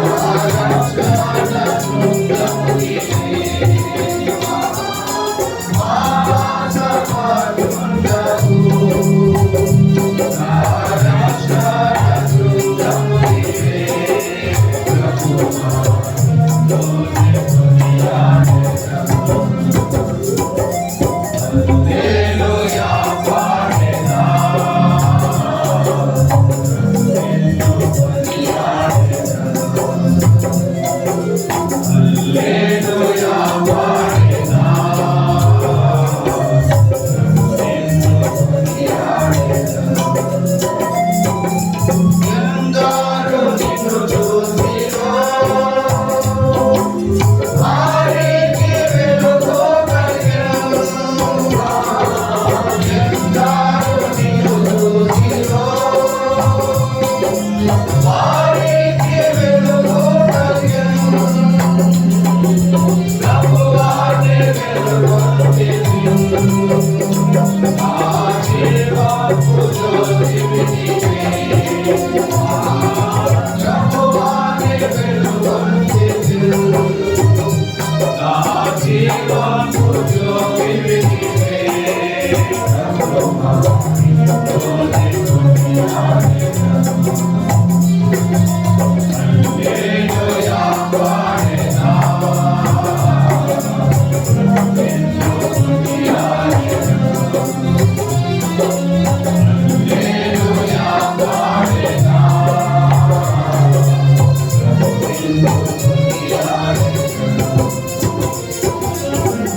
రక్షణదుండవు నీవే. మహాసమర్థుడవు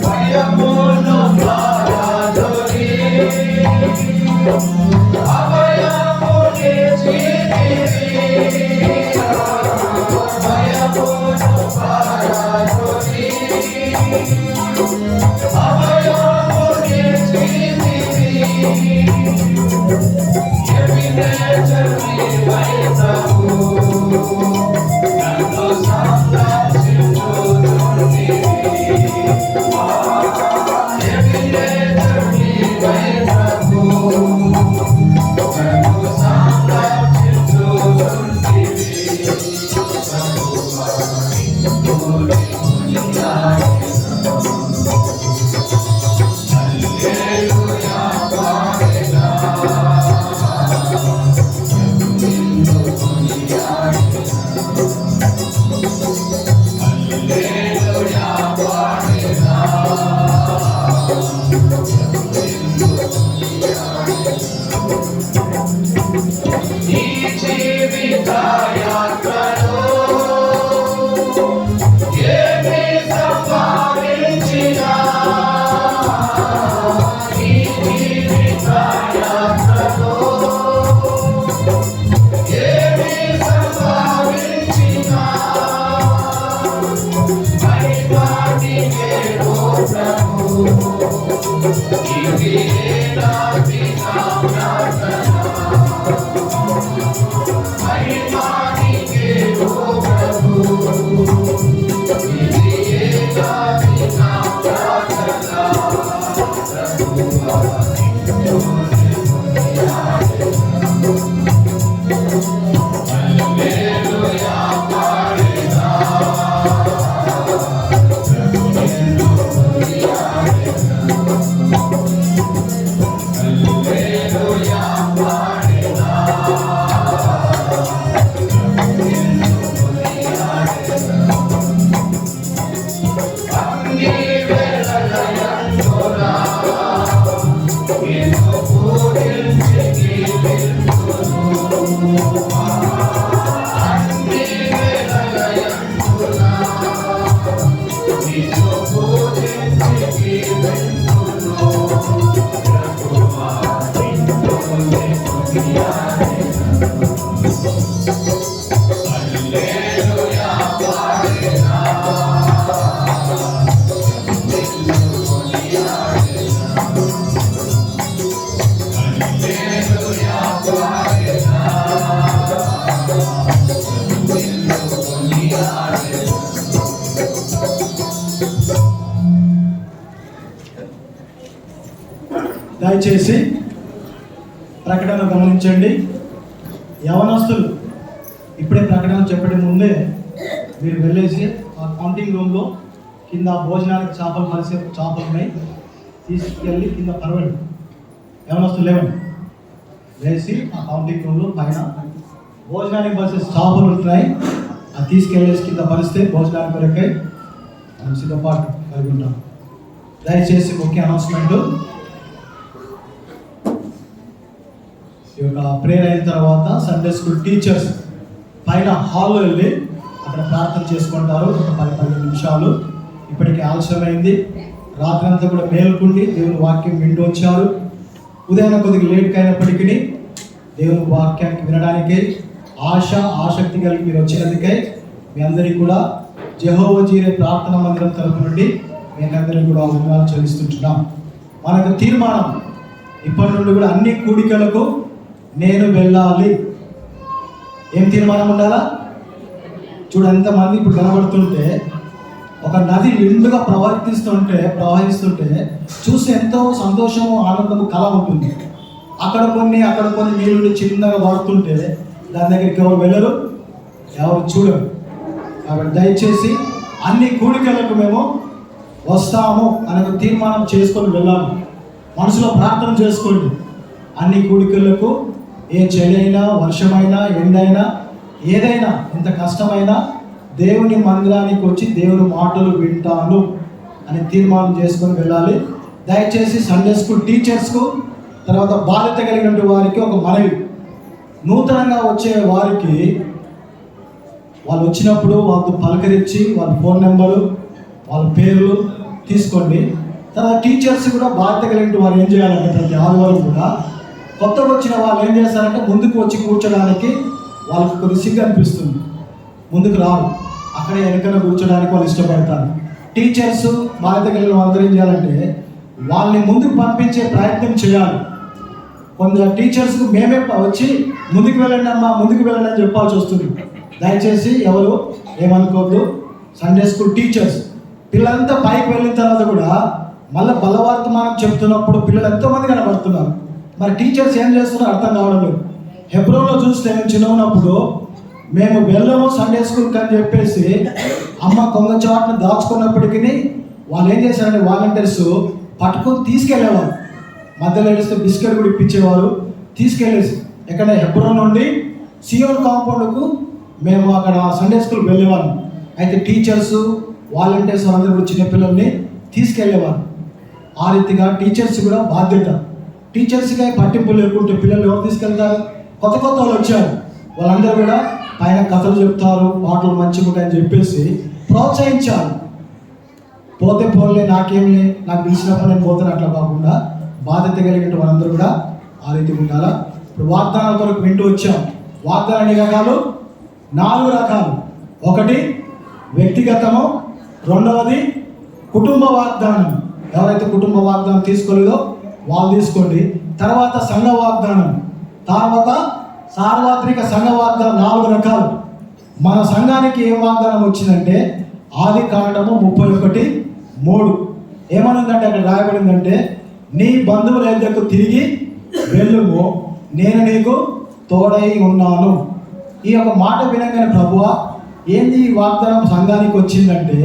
భయమును పారదోలి అభయముని జీవితి భయమును పారదోలి అభయముని జీవితి ఎబినేజర్ నీవై ప్రభు నన్ను సంరక్షించుచుంటివి ఎబినేజర్ నీవై ప్రభు నన్ను సంరక్షించుచుంటివి ప్రభువా నిన్ను హల్లెలూయా పాడెదా హల్లెలూయా పాడెదా ఈ జీవిత యాత్రలో ఏమి సంపాదించినా ఈ జీవిత యాత్రలో ఏమి సంపాదించినా మహిమానికే ఓ ప్రభు ఇది నా ప్రార్థన మహిమానికే ఓ ప్రభు ఇది నా ప్రార్థన ప్రభువా నిన్ను హల్లెలూయా పాడెదా హల్లెలూయా పాడెదా అన్ని వేళలయందున నిన్ను పూజించి కీర్తింతును అన్ని వేళలయందున నిన్ను పూజించి కీర్తింతును ప్రభువా నిన్ను కొనియాడెదను హల్లెలూయా పాడెదా నిన్ను కొనియాడెదను హల్లెలూయా పాడెదా నిన్ను కొనియాడెదను దయచేసి ప్రకటన గమనించండి. యవనస్తులు ఇప్పుడే ప్రకటన చెప్పడం ముందే మీరు వెళ్ళేసి ఆ కౌంటింగ్ రూమ్లో కింద భోజనానికి చేపలు కలిసే చేపలు ఉన్నాయి, తీసుకెళ్ళి కింద పరవండి. యవనస్తులు లేవండి, వేసి ఆ కౌంటింగ్ రూమ్లో పైన భోజనానికి కలిసే చేపలు ఉంటున్నాయి, అది తీసుకెళ్ళేసి కింద పరిస్తే భోజనానికి కొరకై మనం సిద్ధపాటు కలిగి ఉంటాం. దయచేసి ముఖ్య అనౌన్స్మెంట్, ఈ యొక్క ప్రేయర్ అయిన తర్వాత సండే స్కూల్ టీచర్స్ పైన హాల్లో వెళ్ళి అక్కడ ప్రార్థన చేసుకుంటారు ఒక 10-15 నిమిషాలు. ఇప్పటికే ఆలస్యమైంది, రాత్రి అంతా కూడా మేలుకుండి దేవుని వాక్యం వింటూ వచ్చారు. ఉదయం కొద్దిగా లేట్గా అయినప్పటికీ దేవుని వాక్యానికి వినడానికై ఆసక్తి కలిగి మీరు వచ్చినందుకై మీ అందరికీ కూడా యెహోవా జీరే ప్రార్థన మందిరం తరపు నుండి మీ అందరికీ కూడా వందనాలు చెల్లిస్తుంటున్నాం. మనకు తీర్మానం ఇప్పటి నుండి కూడా అన్ని కూడికలకు నేను వెళ్ళాలి. ఏం తీర్మానం ఉండాలా? చూడు, ఎంతమంది ఇప్పుడు కనబడుతుంటే ఒక నది నిండుగా ప్రవహిస్తుంటే చూసి ఎంతో సంతోషము ఆనందము కల ఉంటుంది. అక్కడ కొన్ని నీళ్ళు చిన్నగా పడుతుంటే దాని దగ్గరికి ఎవరు వెళ్ళరు, ఎవరు చూడరు. కాబట్టి దయచేసి అన్ని కూడికలకు మేము వస్తాము అనే తీర్మానం చేసుకొని వెళ్ళాలి. మనసులో ప్రార్థన చేసుకోండి. అన్ని కూడికలకు ఏ చెడైనా వర్షమైనా ఎండైనా ఏదైనా ఎంత కష్టమైనా దేవుని మందిరానికి వచ్చి దేవుని మాటలు వింటాను అని తీర్మానం చేసుకొని వెళ్ళాలి. దయచేసి సండే స్కూల్ టీచర్స్కు తర్వాత బాధ్యత కలిగినటువంటి వారికి ఒక మనవి, నూతనంగా వచ్చే వారికి వాళ్ళు వచ్చినప్పుడు వాళ్ళతో పలకరించి వాళ్ళ ఫోన్ నెంబరు వాళ్ళ పేర్లు తీసుకోండి. తర్వాత టీచర్స్ కూడా బాధ్యత కలిగిన వారు ఏం చేయాలంటే ప్రతి ఆదివారం కూడా కొత్తగా వచ్చిన వాళ్ళు ఏం చేస్తారంటే ముందుకు వచ్చి కూర్చోడానికి వాళ్ళకి కొద్ది సిగ్గు అనిపిస్తుంది, ముందుకు రారు, అక్కడే వెనకన కూర్చోడానికి వాళ్ళు ఇష్టపడతారు. టీచర్స్ బాధ్యత కలిగిన వాళ్ళు ఏం చేయాలంటే వాళ్ళని ముందుకు పంపించే ప్రయత్నం చేయాలి. కొందరు టీచర్స్కు మేమే వచ్చి ముందుకు వెళ్ళండి అమ్మా, ముందుకు వెళ్ళండి అని చెప్పాల్సి వస్తుంది. దయచేసి ఎవరు ఏమనుకోవద్దు. సండే స్కూల్ టీచర్స్ పిల్లలంతా పైకి వెళ్ళిన తర్వాత కూడా మళ్ళీ బలవర్తమానం చెప్తున్నప్పుడు పిల్లలు ఎంతోమంది కనబడుతున్నారు. మరి టీచర్స్ ఏం చేస్తున్నారో అర్థం కావడం లేదు. హెబ్రోన్లో చూస్తే నేను చిన్న ఉన్నప్పుడు మేము వెళ్ళము సండే స్కూల్కి అని చెప్పేసి అమ్మ కొంగ చాట్ను దాచుకున్నప్పటికీ వాళ్ళు ఏం చేశారంటే వాలంటీర్స్ పట్టుకొని తీసుకెళ్ళేవారు. మధ్యలో ఏడిస్తే బిస్కెట్ కూడా ఇప్పించేవారు. తీసుకెళ్ళేసి ఎక్కడ హెబ్రోన్ నుండి సియోన్ కాంపౌండ్కు మేము అక్కడ సండే స్కూల్కి వెళ్ళేవాళ్ళం. అయితే టీచర్స్ వాలంటీర్స్ అందరూ కూడా చిన్నపిల్లల్ని తీసుకెళ్ళేవారు. ఆ రీతిగా టీచర్స్ కూడా బాధ్యత. టీచర్స్గా పట్టింపు లేకుంటే పిల్లలు ఎవరు తీసుకెళ్తారు? కొత్త కొత్త వాళ్ళు వచ్చారు, వాళ్ళందరూ కూడా పైన కథలు చెప్తారు, పాటలు మంచిగా ఉంటాయని చెప్పేసి ప్రోత్సహించాలి. పోతే పోలే, నాకేంలే, నాకు తెలిసినప్పుడు నేను పోతాను అట్లా కాకుండా బాధ్యత కలిగిన వాళ్ళందరూ కూడా ఆ రీతిగా ఉండాలా. ఇప్పుడు వాగ్దానాల కొరకు వింటూ వచ్చాం. వాగ్దానం ఎన్ని రకాలు? 4 రకాలు. ఒకటి వ్యక్తిగతము, రెండవది కుటుంబ వాగ్దానం. ఎవరైతే కుటుంబ వాగ్దానం తీసుకోలేదో వాళ్ళు తీసుకోండి. తర్వాత సంఘ వాగ్దానం, తర్వాత సార్వత్రిక సంఘ వాగ్దానం. 4 రకాలు. మన సంఘానికి ఏం వాగ్దానం వచ్చిందంటే ఆదికాండము 31:3 ఏమనుందంటే అక్కడ రాయబడిందంటే నీ బంధువుల యొద్దకు తిరిగి వెళ్ళుము, నేను నీకు తోడై ఉన్నాను. ఈ యొక్క మాట వినగానే ప్రభువా ఏంది ఈ వాగ్దానం సంఘానికి వచ్చిందంటే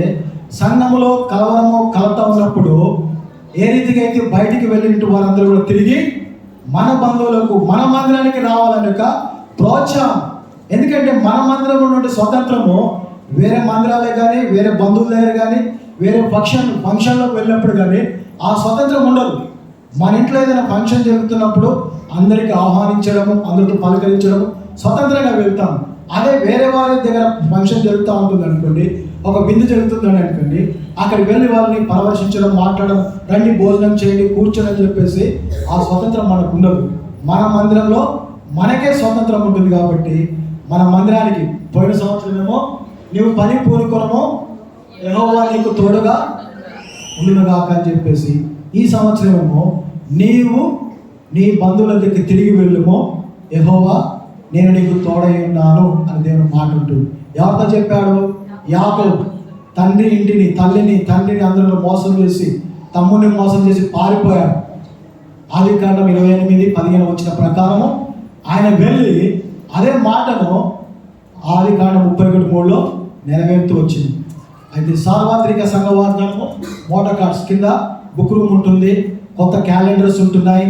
సంఘములో కలవరము కలత ఉన్నప్పుడు ఏ రీతిగా అయితే బయటికి వెళ్ళినట్టు వారందరూ కూడా తిరిగి మన బంధువులకు మన మందిరానికి రావాలని ఒక ప్రోత్సాహం. ఎందుకంటే మన మందిరంలో నుండి స్వతంత్రము వేరే మందిరాలే కానీ వేరే బంధువుల దగ్గర కానీ వేరే ఫంక్షన్లోకి వెళ్ళినప్పుడు కానీ ఆ స్వతంత్రం ఉండదు. మన ఇంట్లో ఏదైనా ఫంక్షన్ జరుగుతున్నప్పుడు అందరికీ ఆహ్వానించడము, అందరితో పలకరించడము, స్వతంత్రంగా వెళ్తాం. అదే వేరే వారి దగ్గర ఫంక్షన్ జరుగుతూ ఉంటుంది అనుకోండి, ఒక విందు జరుగుతుందని అనుకోండి, అక్కడికి వెళ్ళి వాళ్ళని పరామర్శించడం, మాట్లాడడం, రండి భోజనం చేయండి, కూర్చొని అని చెప్పేసి ఆ స్వతంత్రం మనకు ఉండదు. మన మందిరంలో మనకే స్వతంత్రం ఉంటుంది. కాబట్టి మన మందిరానికి పోయిన సంవత్సరమేమో నీవు పని పూనుకొనమో యెహోవా నీకు తోడుగా ఉండునుగాక అని చెప్పేసి, ఈ సంవత్సరమేమో నీవు నీ బంధువుల దగ్గరికి తిరిగి వెళ్ళుమో యెహోవా నేను నీకు తోడై ఉన్నాను అని దేవుని మాట ఉంటుంది. ఎవరితో చెప్పాడు? యాకోబు తండ్రి ఇంటిని, తండ్రిని అందరిలో మోసం చేసి, తమ్ముడిని మోసం చేసి పారిపోయాడు. ఆదికాండం 28:15 వచ్చిన ప్రకారము ఆయన వెళ్ళి అదే మాటను ఆదికాండం 31:3 నెరవేరుతూ వచ్చింది. అయితే సార్వత్రిక సంఘ వాగ్దానము మోటార్ కార్డ్స్ కింద బుక్ రూమ్ ఉంటుంది, కొత్త క్యాలెండర్స్ ఉంటున్నాయి,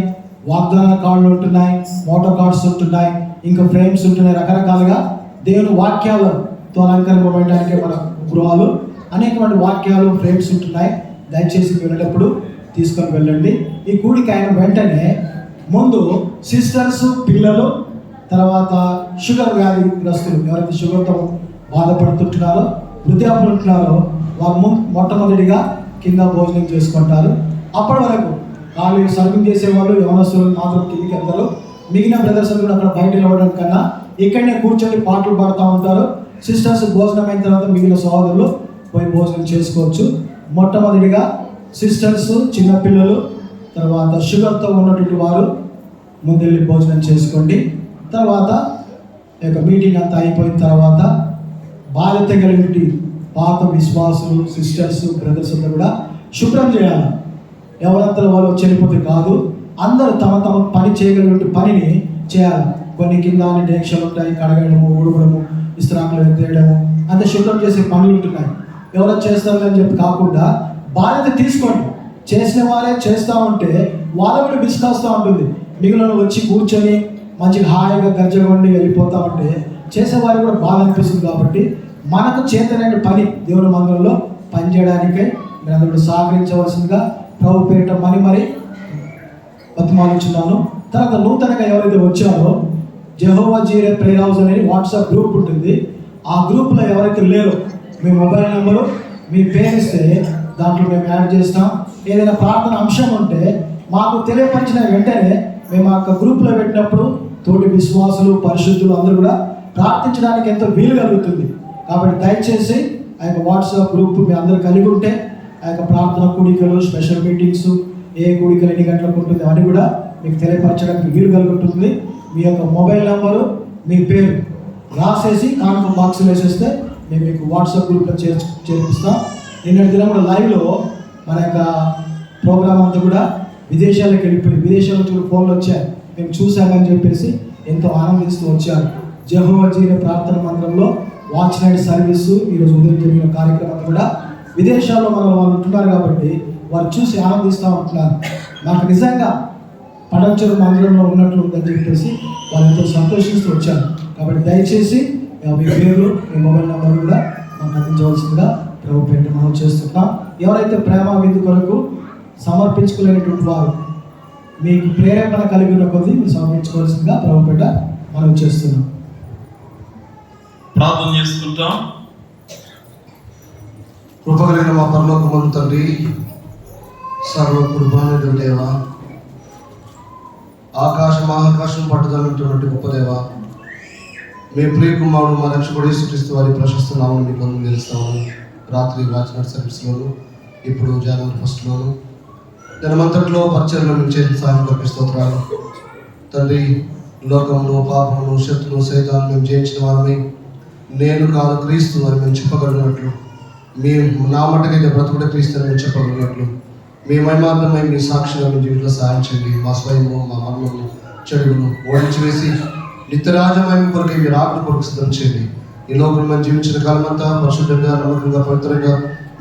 వాగ్దాన కార్డులు ఉంటున్నాయి, మోటార్ కార్డ్స్ ఉంటున్నాయి, ఇంకా ఫ్రేమ్స్ ఉంటున్నాయి. రకరకాలుగా దేవుని వాక్యాలతో అలంకరింపబడడానికి మన గృహాలు అనేకమైన వాక్యాలు ఫ్రేమ్స్ ఉంటున్నాయి. దయచేసి వెళ్ళేటప్పుడు తీసుకొని వెళ్ళండి. ఈ కూడికి ఆయన వెంటనే ముందు సిస్టర్స్, పిల్లలు, తర్వాత షుగర్ వ్యాధిగ్రస్తులు ఎవరైతే షుగర్తో బాధపడుతుంటున్నారో, వృద్ధాపులు ఉంటున్నారో వారు మొట్టమొదటిగా కింద భోజనం చేసుకుంటారు. అప్పటి వరకు వాళ్ళు సర్వింగ్ చేసేవాళ్ళు యవనస్తులు మాత్రం కిందికి వెళ్తారు. మిగిలిన బ్రదర్స్ కూడా అక్కడ బయట నిలవడం కన్నా ఇక్కడనే కూర్చొని పాటలు పాడుతూ ఉంటారు. సిస్టర్స్ భోజనం అయిన తర్వాత మిగిలిన సహోదరులు పోయి భోజనం చేసుకోవచ్చు. మొట్టమొదటిగా సిస్టర్స్, చిన్నపిల్లలు, తర్వాత షుగర్తో ఉన్నటువంటి వారు ముందెళ్ళి భోజనం చేసుకోండి. తర్వాత ఈ మీటింగ్ అంతా అయిపోయిన తర్వాత బాధ్యత కలిగిన పాత విశ్వాసులు, సిస్టర్స్, బ్రదర్స్ అంతా కూడా శుభ్రం చేయాలి. ఎవరంతా వాళ్ళు చనిపోతే కాదు, అందరూ తమ తమ పని చేయగలిగిన పనిని చేయాలి. కొన్ని కింద డేక్షలు ఉంటాయి, కడగడము, ఊడగడము, ఇస్త్రాకులు ఎత్తేయడము, అంత శుభ్రం చేసే పనులు ఉంటున్నాయి. ఎవరో చేస్తారు అని చెప్పి కాకుండా బాధ్యత తీసుకోండి. చేసిన వారే చేస్తూ ఉంటే వాళ్ళ కూడా విసుకొస్తూ ఉంటుంది. మిగిలిన వచ్చి కూర్చొని మంచిగా హాయిగా గర్జగొండి వెళ్ళిపోతూ ఉంటే చేసేవారు కూడా బాధ అనిపిస్తుంది. కాబట్టి మనకు చేతనైన పని దేవుని మందిరంలో పనిచేయడానికే మీరు సహకరించవలసిందిగా ప్రభు పేరిట మరి బతిమాలుచున్నాను. తర్వాత నూతనంగా ఎవరైతే వచ్చారో జెహోవా జీరే ప్రేయర్ హౌస్ అనేది వాట్సాప్ గ్రూప్ ఉంటుంది. ఆ గ్రూప్లో ఎవరైతే లేరో మీ మొబైల్ నెంబరు మీ పేరు ఇస్తే దాంట్లో మేము యాడ్ చేస్తాం. ఏదైనా ప్రార్థన అంశం ఉంటే మాకు తెలియపరిచిన వెంటనే మేము ఆ యొక్క గ్రూప్లో పెట్టినప్పుడు తోటి విశ్వాసులు పరిశుద్ధులు అందరూ కూడా ప్రార్థించడానికి ఎంతో వీలు కలుగుతుంది. కాబట్టి దయచేసి ఆ యొక్క వాట్సాప్ గ్రూప్ మీ అందరూ కలిగి ఉంటే ఆ యొక్క ప్రార్థన కూడికలు, స్పెషల్ మీటింగ్స్, ఏ కూడికలు ఎన్ని గంటలకు ఉంటుంది అని కూడా మీకు తెలియపరచడానికి వీలు కలుగుతుంది. మీ యొక్క మొబైల్ నెంబరు మీ పేరు రాసేసి కానుక బాక్స్ వేసేస్తే మేము మీకు వాట్సాప్ గ్రూప్లో చేర్పిస్తాం. నిన్నటి దినం కూడా లైవ్లో మన యొక్క ప్రోగ్రామ్ అంతా కూడా విదేశాలకు వెళ్ళిపోయి విదేశాల నుంచి కూడా ఫోన్లు వచ్చాయి, మేము చూసామని చెప్పేసి ఎంతో ఆనందిస్తూ వచ్చారు. జెహోవా జీరే ప్రార్థన మందిరంలో వాచ్ నైట్ సర్వీసు ఈరోజు ఉదయం జరిగిన కార్యక్రమం కూడా విదేశాల్లో వాళ్ళు ఉంటున్నారు కాబట్టి వారు చూసి ఆనందిస్తూ ఉంటున్నారు. నాకు నిజంగా పడంచెరు మందిరంలో ఉన్నట్లు ఉందని చెప్పేసి వాళ్ళు ఎంతో సంతోషిస్తూ వచ్చారు. కాబట్టి దయచేసి మీ పేర్లు మీ మొబైల్ నెంబర్ కూడా మాకు అందించవలసిందిగా ప్రభు పేట మనం చేస్తున్నాం. ఎవరైతే ప్రేమ విందు కొరకు సమర్పించుకోలేనటువంటి వారు మీకు ప్రేరేపణ కలిగిన కొద్దీ మీరు సమర్పించుకోవాల్సిందిగా ప్రభు పేట మనం చేస్తున్నాం. ప్రార్థన చేసుకుంటాం. కృపగలిగిన మా పరలోకమందు తండ్రి, సర్వ కృపానిధి దేవా, మహాకాశం పట్టుదలటువంటి గొప్ప దేవా, మీ ప్రియ కుమారుడు మా రక్షకుడు యేసుక్రీస్తు వారి ప్రశస్తనామని మీకు వందనం తెలుస్తామని రాత్రి వాచన సర్వీస్లోను ఇప్పుడు జనవరి 1లోను దినమంతట్లో పరిచయంలో మేము చేసిన సాయం కొరకు స్తోత్రాలు తండ్రి. లోకమును, పాపమును, శత్రును, సైతాన్ని మేము జయించిన వారిని నేను కాదు క్రీస్తు అని మేము చెప్పగలిగినట్లు, మీ నా మటుకైతే బ్రతుకుడే క్రీస్తు అని మేము చెప్పగలిగినట్లు మీ మహిమార్థమై మీ సాక్షిగా మీ జీవితంలో సాయం చేయండి. మా స్వయము, మా మర్మము, చెడును ఓడించి వేసి నిత్యరాజమయం కొరకు మీరు ఆజ్ఞ కొరకు సిద్ధం చేయండి. ఈ లోకంలో మేము జీవించిన కాలమంతా పరిశుద్ధంగా, నమ్మకంగా, పవిత్రంగా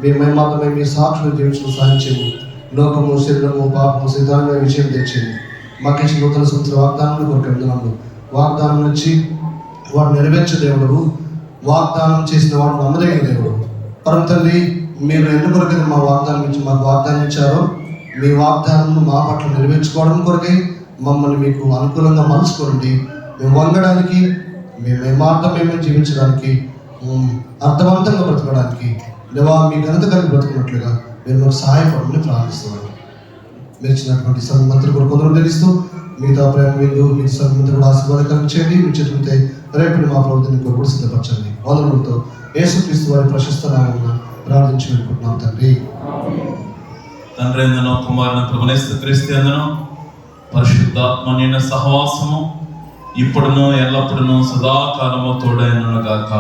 మీ మహిమార్థమై మీ సాక్షులు జీవించడం సాయం చేయండి. లోకము, శరీరము, పాపము, సిద్ధాంగా విజయం తెచ్చేయండి. మాకు ఇచ్చిన నూతన సంవత్సర వాగ్దానం కొరకు వందనాలు. వాగ్దానం నుంచి వాడు నెరవేర్చే దేవుడు, వాగ్దానం చేసిన వాడు నమ్మదగిన దేవుడు. పరమ తండ్రి, మీరు ఎందుకొరకై మా వాగ్దానం ఇచ్చి మాకు వాగ్దానం ఇచ్చారో మీ వాగ్దానం మా పట్ల నెరవేర్చుకోవడం కొరకై మమ్మల్ని మీకు అనుకూలంగా మలుచుకోండి. మేము వంగడానికి, మేము మార్గమేమో జీవించడానికి, అర్థవంతంగా బ్రతకడానికి లేవా మీ ఘనత కలిగి బ్రతుకున్నట్లుగా మీరు మాకు సహాయపడమని ప్రార్థిస్తున్నాను. మీరు ఇచ్చినటువంటి సన్మంత్రి కూడా కొందరు తెలుస్తూ మిగతా ప్రేమ విందు మీ సన్మంత్రి కూడా ఆశీర్వాదం కలిగించండి. మీ చేతులతో రేపు మా ప్రభుత్వాన్ని కూడా సిద్ధపరచండి. వదనలతో యేసుక్రీస్తు వారి ప్రశస్త నామమున ప్రార్థించి వెళ్ళుకుంటున్నాం తండ్రి. తండ్రి ఎందునో, కుమారుని ప్రభునేస్తు క్రీస్తు ఎందునో, పరిశుద్ధాత్మ నిన్న సహవాసము ఇప్పుడును ఎల్లప్పుడును సదాకాలము తోడైనను గాక.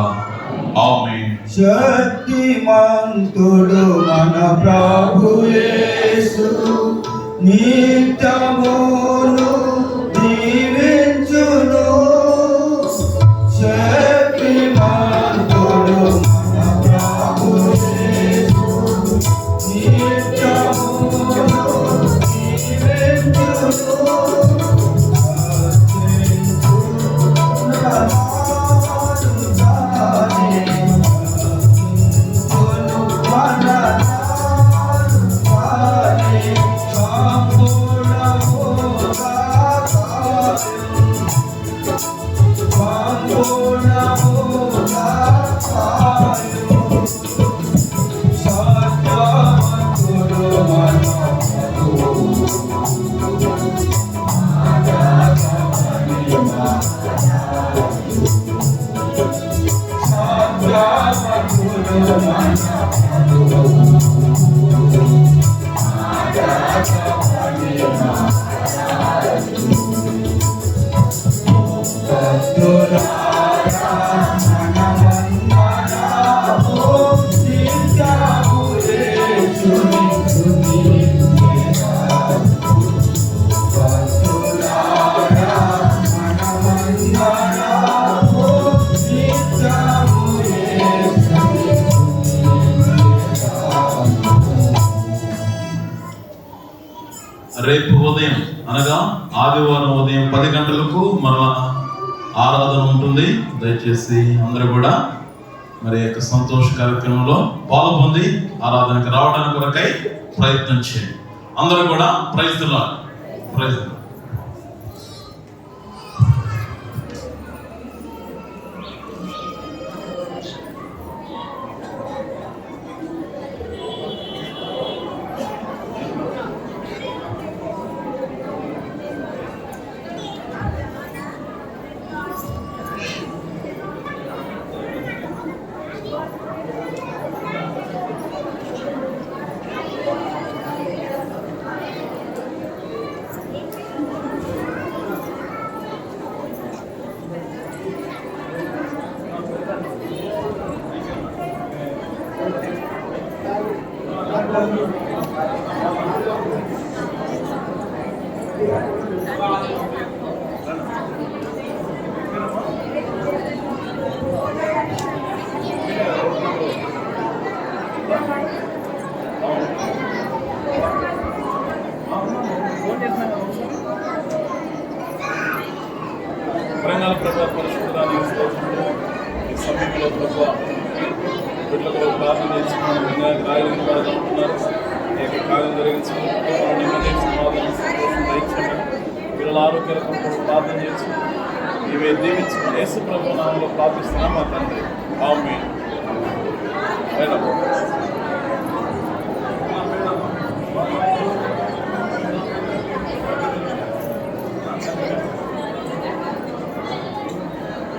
ఆమేన్. శక్తిమంతుడు మన ప్రభు యేసు నిత్యమును దీవించును. శక్తిమంతుడు మన ప్రభు యేసు నిత్యమును దీవించును. రేపు ఉదయం అనగా ఆదివారం ఉదయం 10 గంటలకు మన ఆరాధన ఉంటుంది. దయచేసి అందరూ కూడా మరి యొక్క సంతోష కార్యక్రమంలో పాల్గొంది ఆరాధనకు రావడానికి కొరకై ప్రయత్నం చేయండి. అందరూ కూడా praise the lord. Praise the lord. Telangana ప్రభావ పరిశుద్ధానికి స్తోత్రములు. ఈ సమయంలో ప్రభావ వీళ్ళ కొరకు ప్రార్థన చేసుకున్నాను. రాయలు పడతా ఉంటున్నారు. ఈ యొక్క కార్యం జరిగించుకుని నెమ్మది సమాధానం సంతోషం దయచేయండి. వీళ్ళ ఆరోగ్యాల కొరకు ప్రార్థన చేసి ఇవే దీవించుకుని యేసు ప్రభు నామంలో ప్రార్థిస్తున్నాం మా తండ్రి. ఆమేన్.